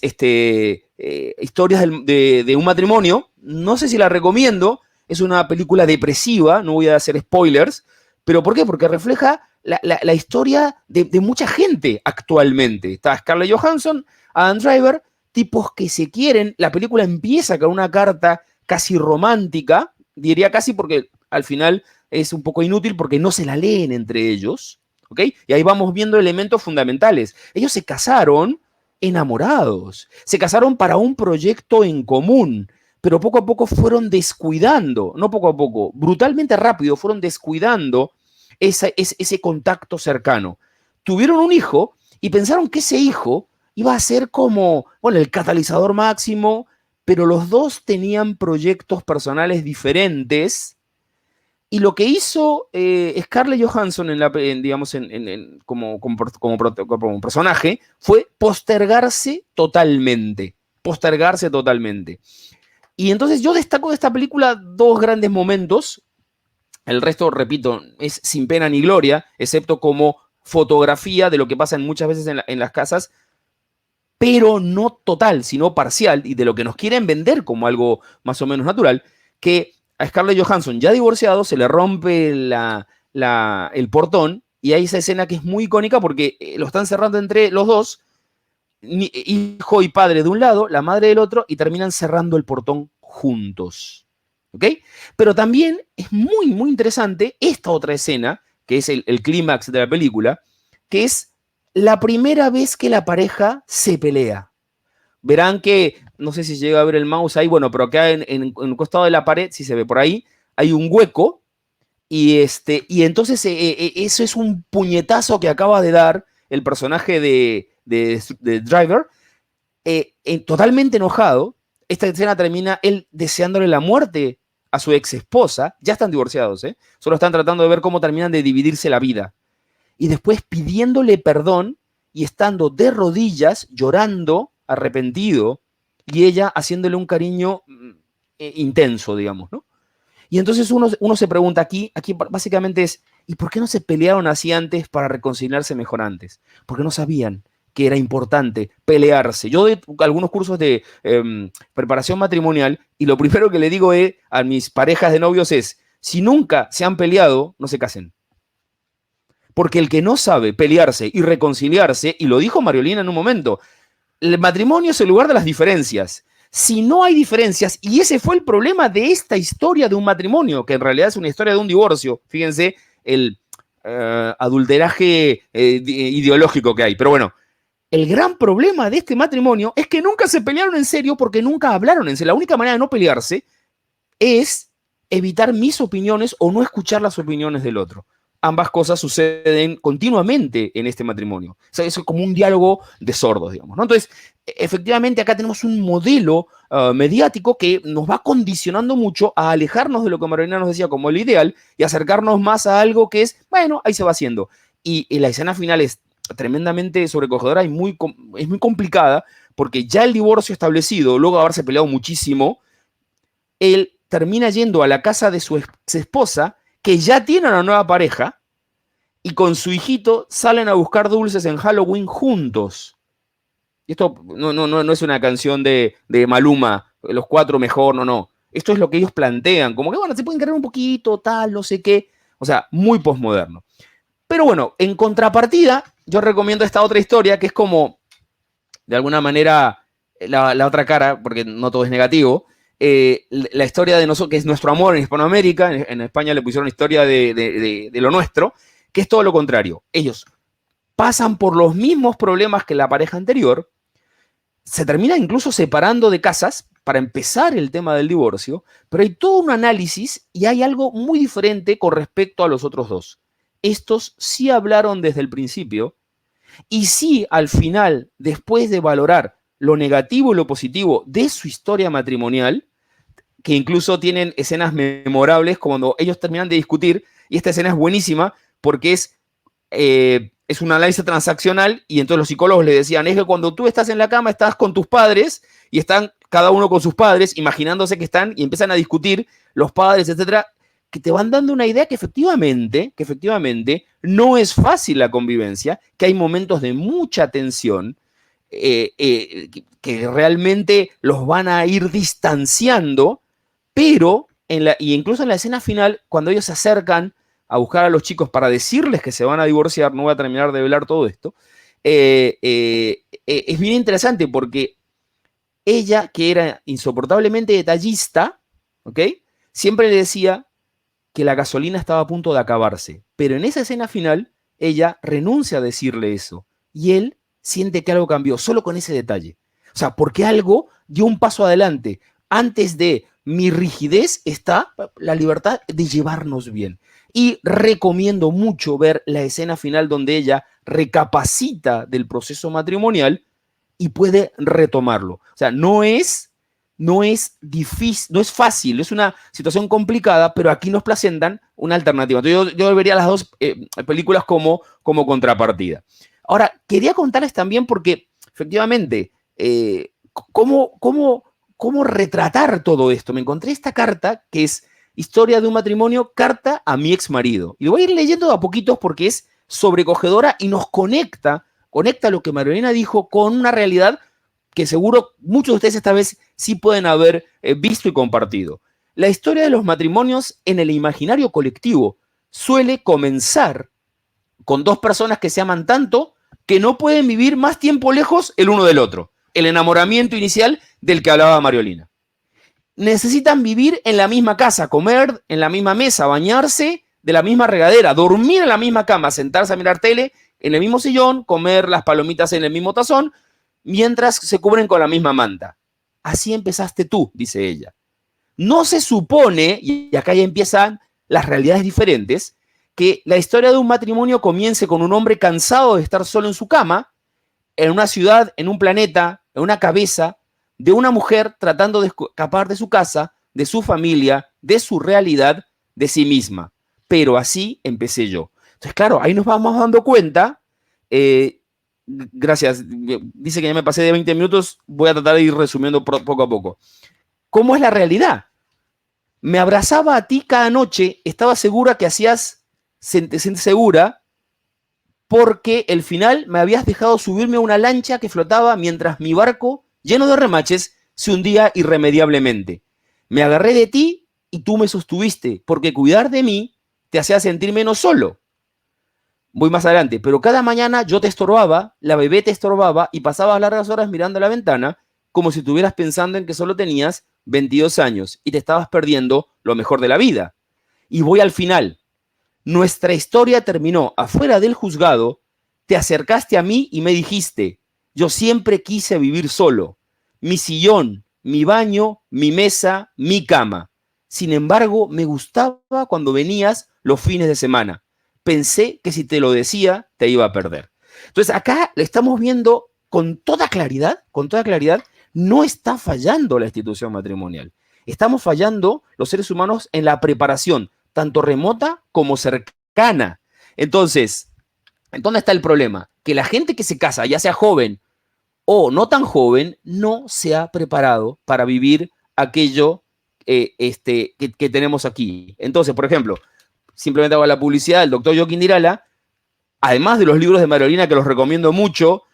Historias de un matrimonio. No sé si la recomiendo, es una película depresiva, no voy a hacer spoilers, pero ¿por qué? Porque refleja la historia de mucha gente actualmente. Está Scarlett Johansson, Adam Driver, tipos que se quieren. La película empieza con una carta casi romántica, diría casi porque al final es un poco inútil porque no se la leen entre ellos, ¿ok? Y ahí vamos viendo elementos fundamentales. Ellos se casaron enamorados, se casaron para un proyecto en común, pero poco a poco fueron descuidando, no poco a poco, brutalmente rápido fueron descuidando ese contacto cercano. Tuvieron un hijo y pensaron que ese hijo iba a ser como, bueno, el catalizador máximo pero los dos tenían proyectos personales diferentes. Y lo que hizo Scarlett Johansson como personaje fue postergarse totalmente. Postergarse totalmente. Y entonces yo destaco de esta película dos grandes momentos. El resto, repito, es sin pena ni gloria, excepto como fotografía de lo que pasa muchas veces en las casas, pero no total, sino parcial, y de lo que nos quieren vender como algo más o menos natural, que a Scarlett Johansson, ya divorciado, se le rompe el portón, y hay esa escena que es muy icónica porque lo están cerrando entre los dos, hijo y padre de un lado, la madre del otro, y terminan cerrando el portón juntos. ¿Ok? Pero también es muy, muy interesante esta otra escena, que es el clímax de la película, que es la primera vez que la pareja se pelea. Verán que, no sé si llega a ver el mouse ahí, bueno, pero acá en el costado de la pared, si se ve por ahí, hay un hueco, y entonces eso es un puñetazo que acaba de dar el personaje de Driver, totalmente enojado. Esta escena termina él deseándole la muerte a su ex esposa. Ya están divorciados, solo están tratando de ver cómo terminan de dividirse la vida. Y después pidiéndole perdón y estando de rodillas, llorando, arrepentido, y ella haciéndole un cariño intenso, digamos, ¿no? Y entonces uno se pregunta aquí básicamente es, ¿y por qué no se pelearon así antes para reconciliarse mejor antes? Porque no sabían que era importante pelearse. Yo doy algunos cursos de preparación matrimonial y lo primero que le digo a mis parejas de novios es, si nunca se han peleado, no se casen. Porque el que no sabe pelearse y reconciliarse, y lo dijo Mariolina en un momento, el matrimonio es el lugar de las diferencias. Si no hay diferencias, y ese fue el problema de esta historia de un matrimonio, que en realidad es una historia de un divorcio, fíjense el adulteraje ideológico que hay, pero bueno, el gran problema de este matrimonio es que nunca se pelearon en serio porque nunca hablaron en serio. La única manera de no pelearse es evitar mis opiniones o no escuchar las opiniones del otro. Ambas cosas suceden continuamente en este matrimonio. O sea, es como un diálogo de sordos, digamos, ¿no? Entonces, efectivamente, acá tenemos un modelo mediático que nos va condicionando mucho a alejarnos de lo que Mariolina nos decía como el ideal y acercarnos más a algo que es, bueno, ahí se va haciendo. Y la escena final es tremendamente sobrecogedora y es muy complicada porque ya el divorcio establecido, luego de haberse peleado muchísimo, él termina yendo a la casa de su ex esposa, que ya tiene una nueva pareja, y con su hijito salen a buscar dulces en Halloween juntos. Y esto no es una canción de Maluma, los cuatro mejor, no. Esto es lo que ellos plantean, como que, bueno, se pueden querer un poquito, tal, no sé qué. O sea, muy posmoderno. Pero bueno, en contrapartida, yo recomiendo esta otra historia, que es como, de alguna manera, la otra cara, porque no todo es negativo, la historia de nosotros, que es nuestro amor en Hispanoamérica. En España le pusieron historia de lo nuestro, que es todo lo contrario. Ellos pasan por los mismos problemas que la pareja anterior, se termina incluso separando de casas para empezar el tema del divorcio, pero hay todo un análisis y hay algo muy diferente con respecto a los otros dos. Estos sí hablaron desde el principio y sí, al final, después de valorar lo negativo y lo positivo de su historia matrimonial, que incluso tienen escenas memorables cuando ellos terminan de discutir, y esta escena es buenísima porque es un análisis transaccional, y entonces los psicólogos le decían, es que cuando tú estás en la cama estás con tus padres y están cada uno con sus padres, imaginándose que están y empiezan a discutir los padres, etcétera, que te van dando una idea que efectivamente no es fácil la convivencia, que hay momentos de mucha tensión, que realmente los van a ir distanciando, pero incluso en la escena final, cuando ellos se acercan a buscar a los chicos para decirles que se van a divorciar, no voy a terminar de velar todo esto, es bien interesante porque ella, que era insoportablemente detallista, ¿ok?, siempre le decía que la gasolina estaba a punto de acabarse, pero en esa escena final ella renuncia a decirle eso y él siente que algo cambió solo con ese detalle. O sea, porque algo dio un paso adelante. Antes de mi rigidez está la libertad de llevarnos bien. Y recomiendo mucho ver la escena final donde ella recapacita del proceso matrimonial y puede retomarlo. O sea, no es no es difícil, no es fácil, es una situación complicada, pero aquí nos presentan una alternativa. Entonces yo vería las dos películas como contrapartida. Ahora, quería contarles también porque, efectivamente, ¿cómo retratar todo esto? Me encontré esta carta que es Historia de un matrimonio, carta a mi ex marido. Y lo voy a ir leyendo de a poquitos porque es sobrecogedora y nos conecta lo que Mariolina dijo con una realidad que seguro muchos de ustedes esta vez sí pueden haber visto y compartido. La historia de los matrimonios en el imaginario colectivo suele comenzar con dos personas que se aman tanto que no pueden vivir más tiempo lejos el uno del otro. El enamoramiento inicial del que hablaba Mariolina. Necesitan vivir en la misma casa, comer en la misma mesa, bañarse de la misma regadera, dormir en la misma cama, sentarse a mirar tele en el mismo sillón, comer las palomitas en el mismo tazón, mientras se cubren con la misma manta. Así empezaste tú, dice ella. No se supone, y acá ya empiezan las realidades diferentes, que la historia de un matrimonio comience con un hombre cansado de estar solo en su cama, en una ciudad, en un planeta, en una cabeza, de una mujer tratando de escapar de su casa, de su familia, de su realidad, de sí misma. Pero así empecé yo. Entonces, claro, ahí nos vamos dando cuenta. Gracias. Dice que ya me pasé de 20 minutos. Voy a tratar de ir resumiendo poco a poco. ¿Cómo es la realidad? Me abrazaba a ti cada noche. Estaba segura que hacías, segura, porque el final me habías dejado subirme a una lancha que flotaba mientras mi barco, lleno de remaches, se hundía irremediablemente. Me agarré de ti y tú me sostuviste, porque cuidar de mí te hacía sentir menos solo. Voy más adelante, pero cada mañana yo te estorbaba, la bebé te estorbaba y pasabas largas horas mirando a la ventana como si estuvieras pensando en que solo tenías 22 años y te estabas perdiendo lo mejor de la vida. Y voy al final. Nuestra historia terminó afuera del juzgado, te acercaste a mí y me dijiste, yo siempre quise vivir solo, mi sillón, mi baño, mi mesa, mi cama. Sin embargo, me gustaba cuando venías los fines de semana. Pensé que si te lo decía, te iba a perder. Entonces acá le estamos viendo con toda claridad, no está fallando la institución matrimonial. Estamos fallando los seres humanos en la preparación, tanto remota como cercana. Entonces, ¿dónde está el problema? Que la gente que se casa, ya sea joven o no tan joven, no se ha preparado para vivir aquello que tenemos aquí. Entonces, por ejemplo, simplemente hago la publicidad del doctor Joaquín Dirala, además de los libros de Mariolina que los recomiendo mucho,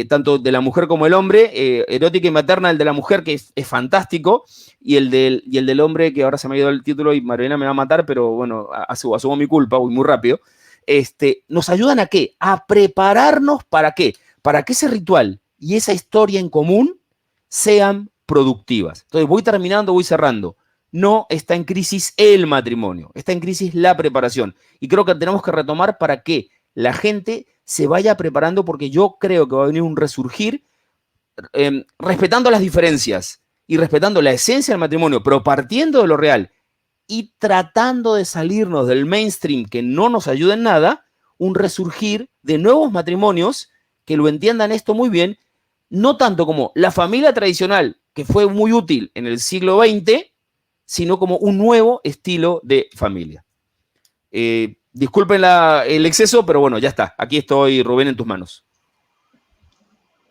tanto de la mujer como el hombre, Erótica y Materna, el de la mujer, que es fantástico, y el del hombre, que ahora se me ha ido el título y Mariolina me va a matar, pero bueno, asumo mi culpa, voy muy rápido. ¿Nos ayudan a qué? A prepararnos ¿para qué? Para que ese ritual y esa historia en común sean productivas. Entonces voy terminando, voy cerrando. No está en crisis el matrimonio, está en crisis la preparación. Y creo que tenemos que retomar para que la gente se vaya preparando, porque yo creo que va a venir un resurgir respetando las diferencias y respetando la esencia del matrimonio, pero partiendo de lo real y tratando de salirnos del mainstream que no nos ayuda en nada, un resurgir de nuevos matrimonios que lo entiendan esto muy bien, no tanto como la familia tradicional, que fue muy útil en el siglo XX, sino como un nuevo estilo de familia. Disculpen el exceso, pero bueno, ya está. Aquí estoy, Rubén, en tus manos.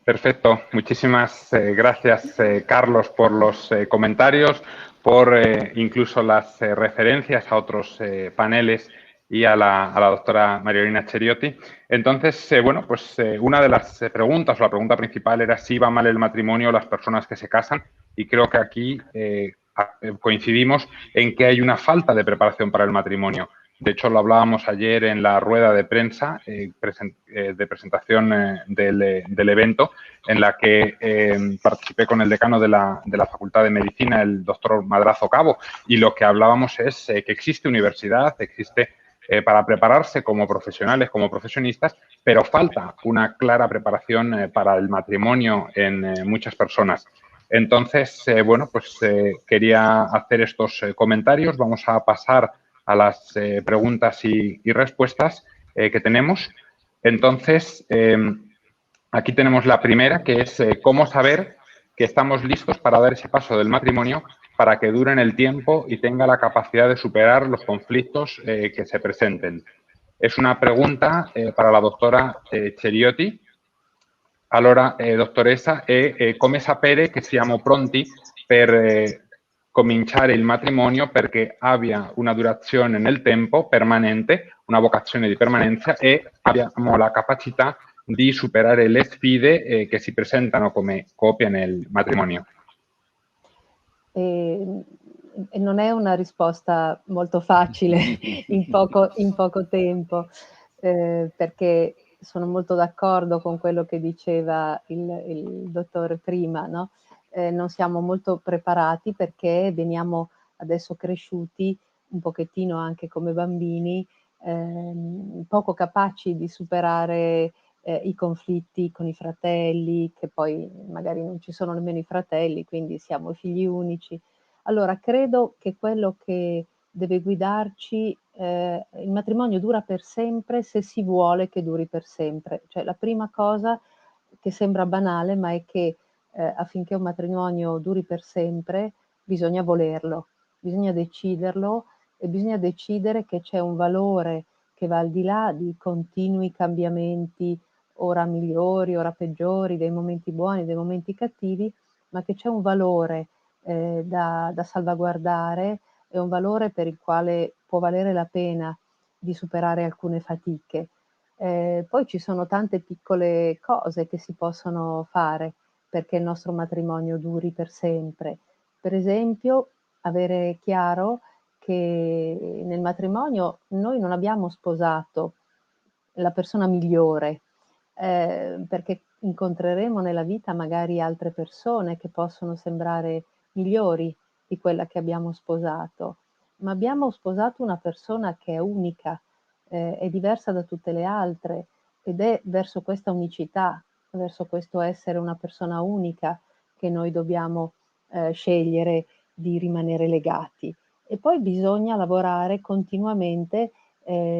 Perfecto. Muchísimas gracias, Carlos, por los comentarios, por incluso las referencias a otros paneles y a la doctora Mariolina Cheriotti. Entonces, bueno, pues una de las preguntas, o la pregunta principal, era si va mal el matrimonio o las personas que se casan, y creo que aquí coincidimos en que hay una falta de preparación para el matrimonio. De hecho, lo hablábamos ayer en la rueda de prensa de presentación del evento, en la que participé con el decano de la Facultad de Medicina, el doctor Madrazo Cabo, y lo que hablábamos es que existe universidad, existe para prepararse como profesionales, como profesionistas, pero falta una clara preparación para el matrimonio en muchas personas. Entonces, bueno, pues quería hacer estos comentarios. Vamos a pasar a las preguntas y respuestas que tenemos. Entonces, aquí tenemos la primera, que es cómo saber que estamos listos para dar ese paso del matrimonio para que dure en el tiempo y tenga la capacidad de superar los conflictos che se presenten. Es una pregunta para la dottora Ceriotti. Allora, dottoressa, come sapere che siamo pronti per cominciare il matrimonio perché abbia una durazione nel tempo permanente, una vocazione di permanenza e abbiamo la capacità di superare le sfide che si presentano come coppia nel matrimonio? E non è una risposta molto facile in poco tempo, perché sono molto d'accordo con quello che diceva il dottore prima, no? Non siamo molto preparati perché veniamo adesso cresciuti un pochettino anche come bambini, poco capaci di superare i conflitti con i fratelli, che poi magari non ci sono nemmeno i fratelli, quindi siamo figli unici. Allora, credo che quello che deve guidarci, il matrimonio dura per sempre se si vuole che duri per sempre. Cioè, la prima cosa che sembra banale, ma è che affinché un matrimonio duri per sempre, bisogna volerlo, bisogna deciderlo e bisogna decidere che c'è un valore che va al di là di continui cambiamenti, ora migliori, ora peggiori, dei momenti buoni, dei momenti cattivi, ma che c'è un valore da salvaguardare, è un valore per il quale può valere la pena di superare alcune fatiche. Poi ci sono tante piccole cose che si possono fare perché il nostro matrimonio duri per sempre. Per esempio, avere chiaro che nel matrimonio noi non abbiamo sposato la persona migliore, perché incontreremo nella vita magari altre persone che possono sembrare migliori di quella che abbiamo sposato, ma abbiamo sposato una persona che è unica, è diversa da tutte le altre ed è verso questa unicità, verso questo essere una persona unica che noi dobbiamo scegliere di rimanere legati. E poi bisogna lavorare continuamente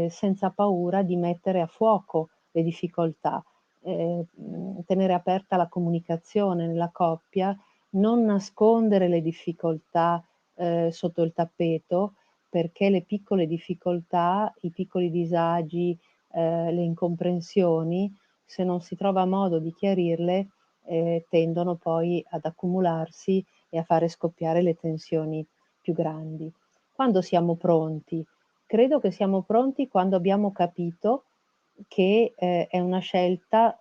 senza paura di mettere a fuoco le difficoltà, tenere aperta la comunicazione nella coppia, non nascondere le difficoltà sotto il tappeto, perché le piccole difficoltà, i piccoli disagi, le incomprensioni, se non si trova modo di chiarirle, tendono poi ad accumularsi e a fare scoppiare le tensioni più grandi. Quando siamo pronti? Credo che siamo pronti quando abbiamo capito che è una scelta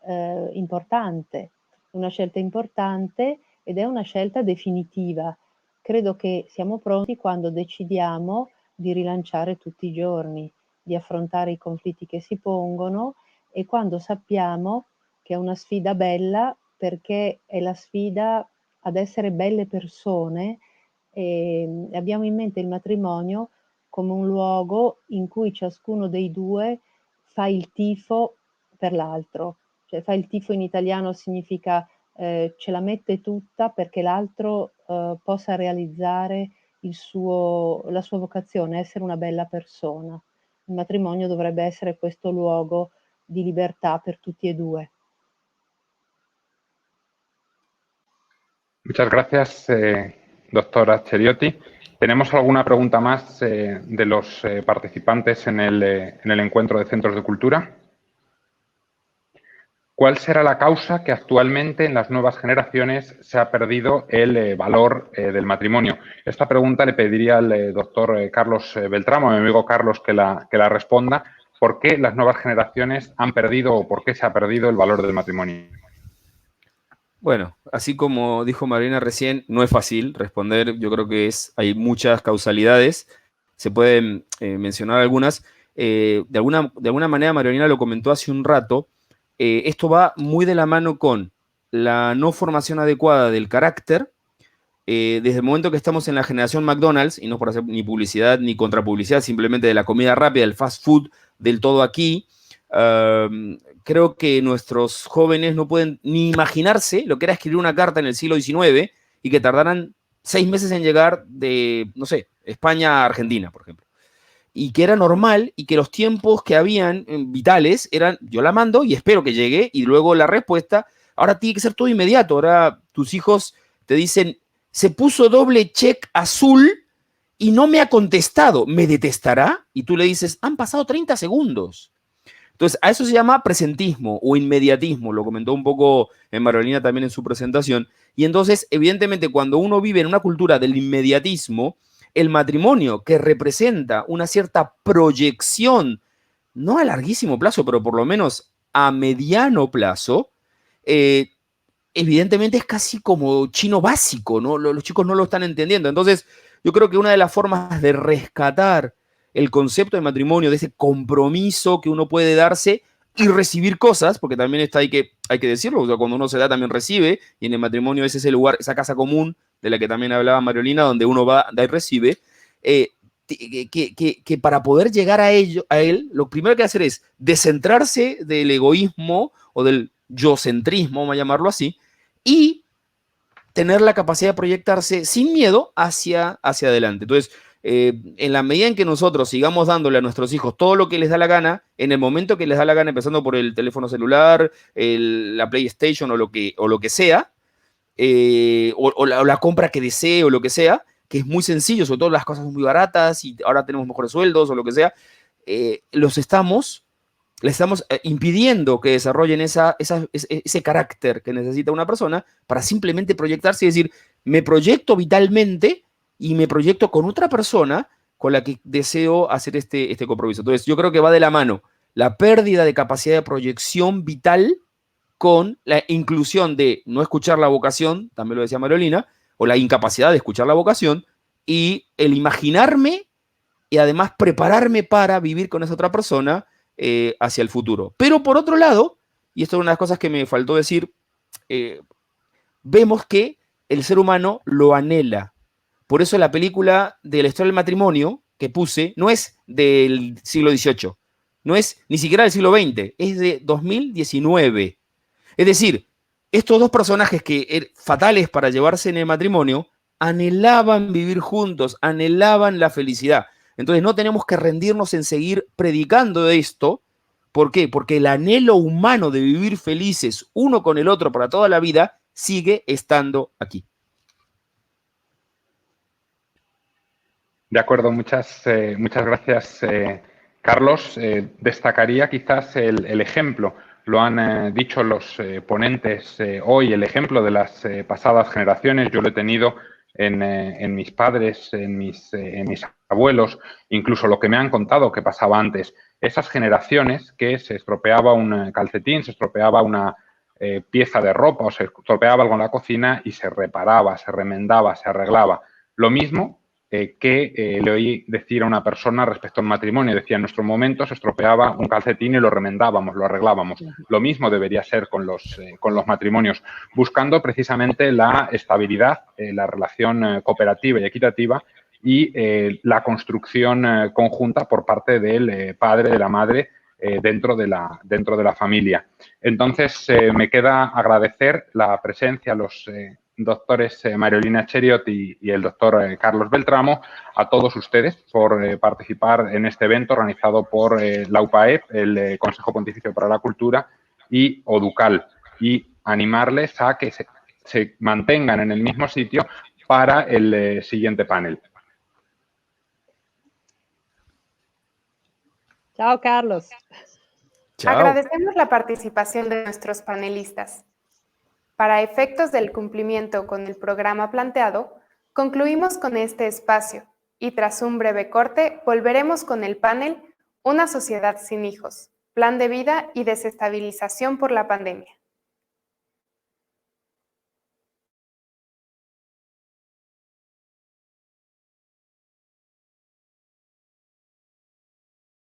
importante ed è una scelta definitiva. Credo che siamo pronti quando decidiamo di rilanciare tutti i giorni, di affrontare i conflitti che si pongono e quando sappiamo che è una sfida bella perché è la sfida ad essere belle persone e abbiamo in mente il matrimonio come un luogo in cui ciascuno dei due fa il tifo per l'altro. Cioè fa il tifo in italiano significa ce la mette tutta perché l'altro possa realizzare la sua vocazione, essere una bella persona. Il matrimonio dovrebbe essere questo luogo di libertà per tutti e due. Muchas gracias, doctora Ceriotti. ¿Tenemos alguna pregunta más de los participantes en el encuentro de centros de cultura? ¿Cuál será la causa que actualmente en las nuevas generaciones se ha perdido el valor del matrimonio? Esta pregunta le pediría al doctor Carlos Beltramo, a mi amigo Carlos, que la responda. ¿Por qué las nuevas generaciones han perdido o por qué se ha perdido el valor del matrimonio? Bueno, así como dijo Marina recién, no es fácil responder. Yo creo que hay muchas causalidades. Se pueden mencionar algunas. De alguna manera, Marina lo comentó hace un rato. Esto va muy de la mano con la no formación adecuada del carácter. Desde el momento que estamos en la generación McDonald's, y no por hacer ni publicidad ni contrapublicidad, simplemente de la comida rápida, del fast food, del todo aquí, creo que nuestros jóvenes no pueden ni imaginarse lo que era escribir una carta en el siglo XIX y que tardaran 6 meses en llegar de, no sé, España a Argentina, por ejemplo. Y que era normal y que los tiempos que habían vitales eran, yo la mando y espero que llegue y luego la respuesta. Ahora tiene que ser todo inmediato. Ahora tus hijos te dicen, se puso doble check azul y no me ha contestado, ¿me detestará? Y tú le dices, han pasado 30 segundos. Entonces, a eso se llama presentismo o inmediatismo, lo comentó un poco Mariolina también en su presentación. Y entonces, evidentemente, cuando uno vive en una cultura del inmediatismo, el matrimonio que representa una cierta proyección, no a larguísimo plazo, pero por lo menos a mediano plazo, evidentemente es casi como chino básico, ¿no? Los chicos no lo están entendiendo. Entonces, yo creo que una de las formas de rescatar el concepto de matrimonio, de ese compromiso que uno puede darse y recibir cosas, porque también hay que decirlo, o sea, cuando uno se da también recibe, y en el matrimonio es ese lugar, esa casa común de la que también hablaba Mariolina, donde uno va, da y recibe, que para poder llegar a él, lo primero que hacer es descentrarse del egoísmo o del yocentrismo, vamos a llamarlo así, y tener la capacidad de proyectarse sin miedo hacia adelante. Entonces, en la medida en que nosotros sigamos dándole a nuestros hijos todo lo que les da la gana, en el momento que les da la gana, empezando por el teléfono celular, la PlayStation o lo que sea, o la compra que desee o lo que sea, que es muy sencillo, sobre todo las cosas son muy baratas y ahora tenemos mejores sueldos o lo que sea, les estamos impidiendo que desarrollen ese carácter que necesita una persona para simplemente proyectarse y decir, me proyecto vitalmente y me proyecto con otra persona con la que deseo hacer este compromiso. Entonces, yo creo que va de la mano la pérdida de capacidad de proyección vital con la inclusión de no escuchar la vocación, también lo decía Mariolina, o la incapacidad de escuchar la vocación, y el imaginarme y además prepararme para vivir con esa otra persona hacia el futuro. Pero por otro lado, y esto es una de las cosas que me faltó decir, vemos que el ser humano lo anhela. Por eso la película de la historia del matrimonio que puse no es del siglo XVIII, no es ni siquiera del siglo XX, es de 2019. Es decir, estos dos personajes que fatales para llevarse en el matrimonio anhelaban vivir juntos, anhelaban la felicidad. Entonces no tenemos que rendirnos en seguir predicando esto. ¿Por qué? Porque el anhelo humano de vivir felices uno con el otro para toda la vida sigue estando aquí. De acuerdo, muchas gracias, Carlos. Destacaría quizás el ejemplo, lo han dicho los ponentes hoy, el ejemplo de las pasadas generaciones. Yo lo he tenido en mis padres, en mis abuelos, incluso lo que me han contado que pasaba antes. Esas generaciones que se estropeaba un calcetín, se estropeaba una pieza de ropa o se estropeaba algo en la cocina y se reparaba, se remendaba, se arreglaba. Lo mismo que le oí decir a una persona respecto al matrimonio. Decía, en nuestro momento se estropeaba un calcetín y lo remendábamos, lo arreglábamos. Lo mismo debería ser con los matrimonios, buscando precisamente la estabilidad, la relación cooperativa y equitativa y la construcción conjunta por parte del padre, de la madre, dentro de la familia. Entonces, me queda agradecer la presencia, los doctores Mariolina Cheriot y el doctor Carlos Beltramo, a todos ustedes por participar en este evento organizado por la UPAEP, el Consejo Pontificio para la Cultura, y ODUCAL, y animarles a que se mantengan en el mismo sitio para el siguiente panel. Chao, Carlos. Chao. Agradecemos la participación de nuestros panelistas. Para efectos del cumplimiento con el programa planteado, concluimos con este espacio y tras un breve corte volveremos con el panel Una sociedad sin hijos, plan de vida y desestabilización por la pandemia.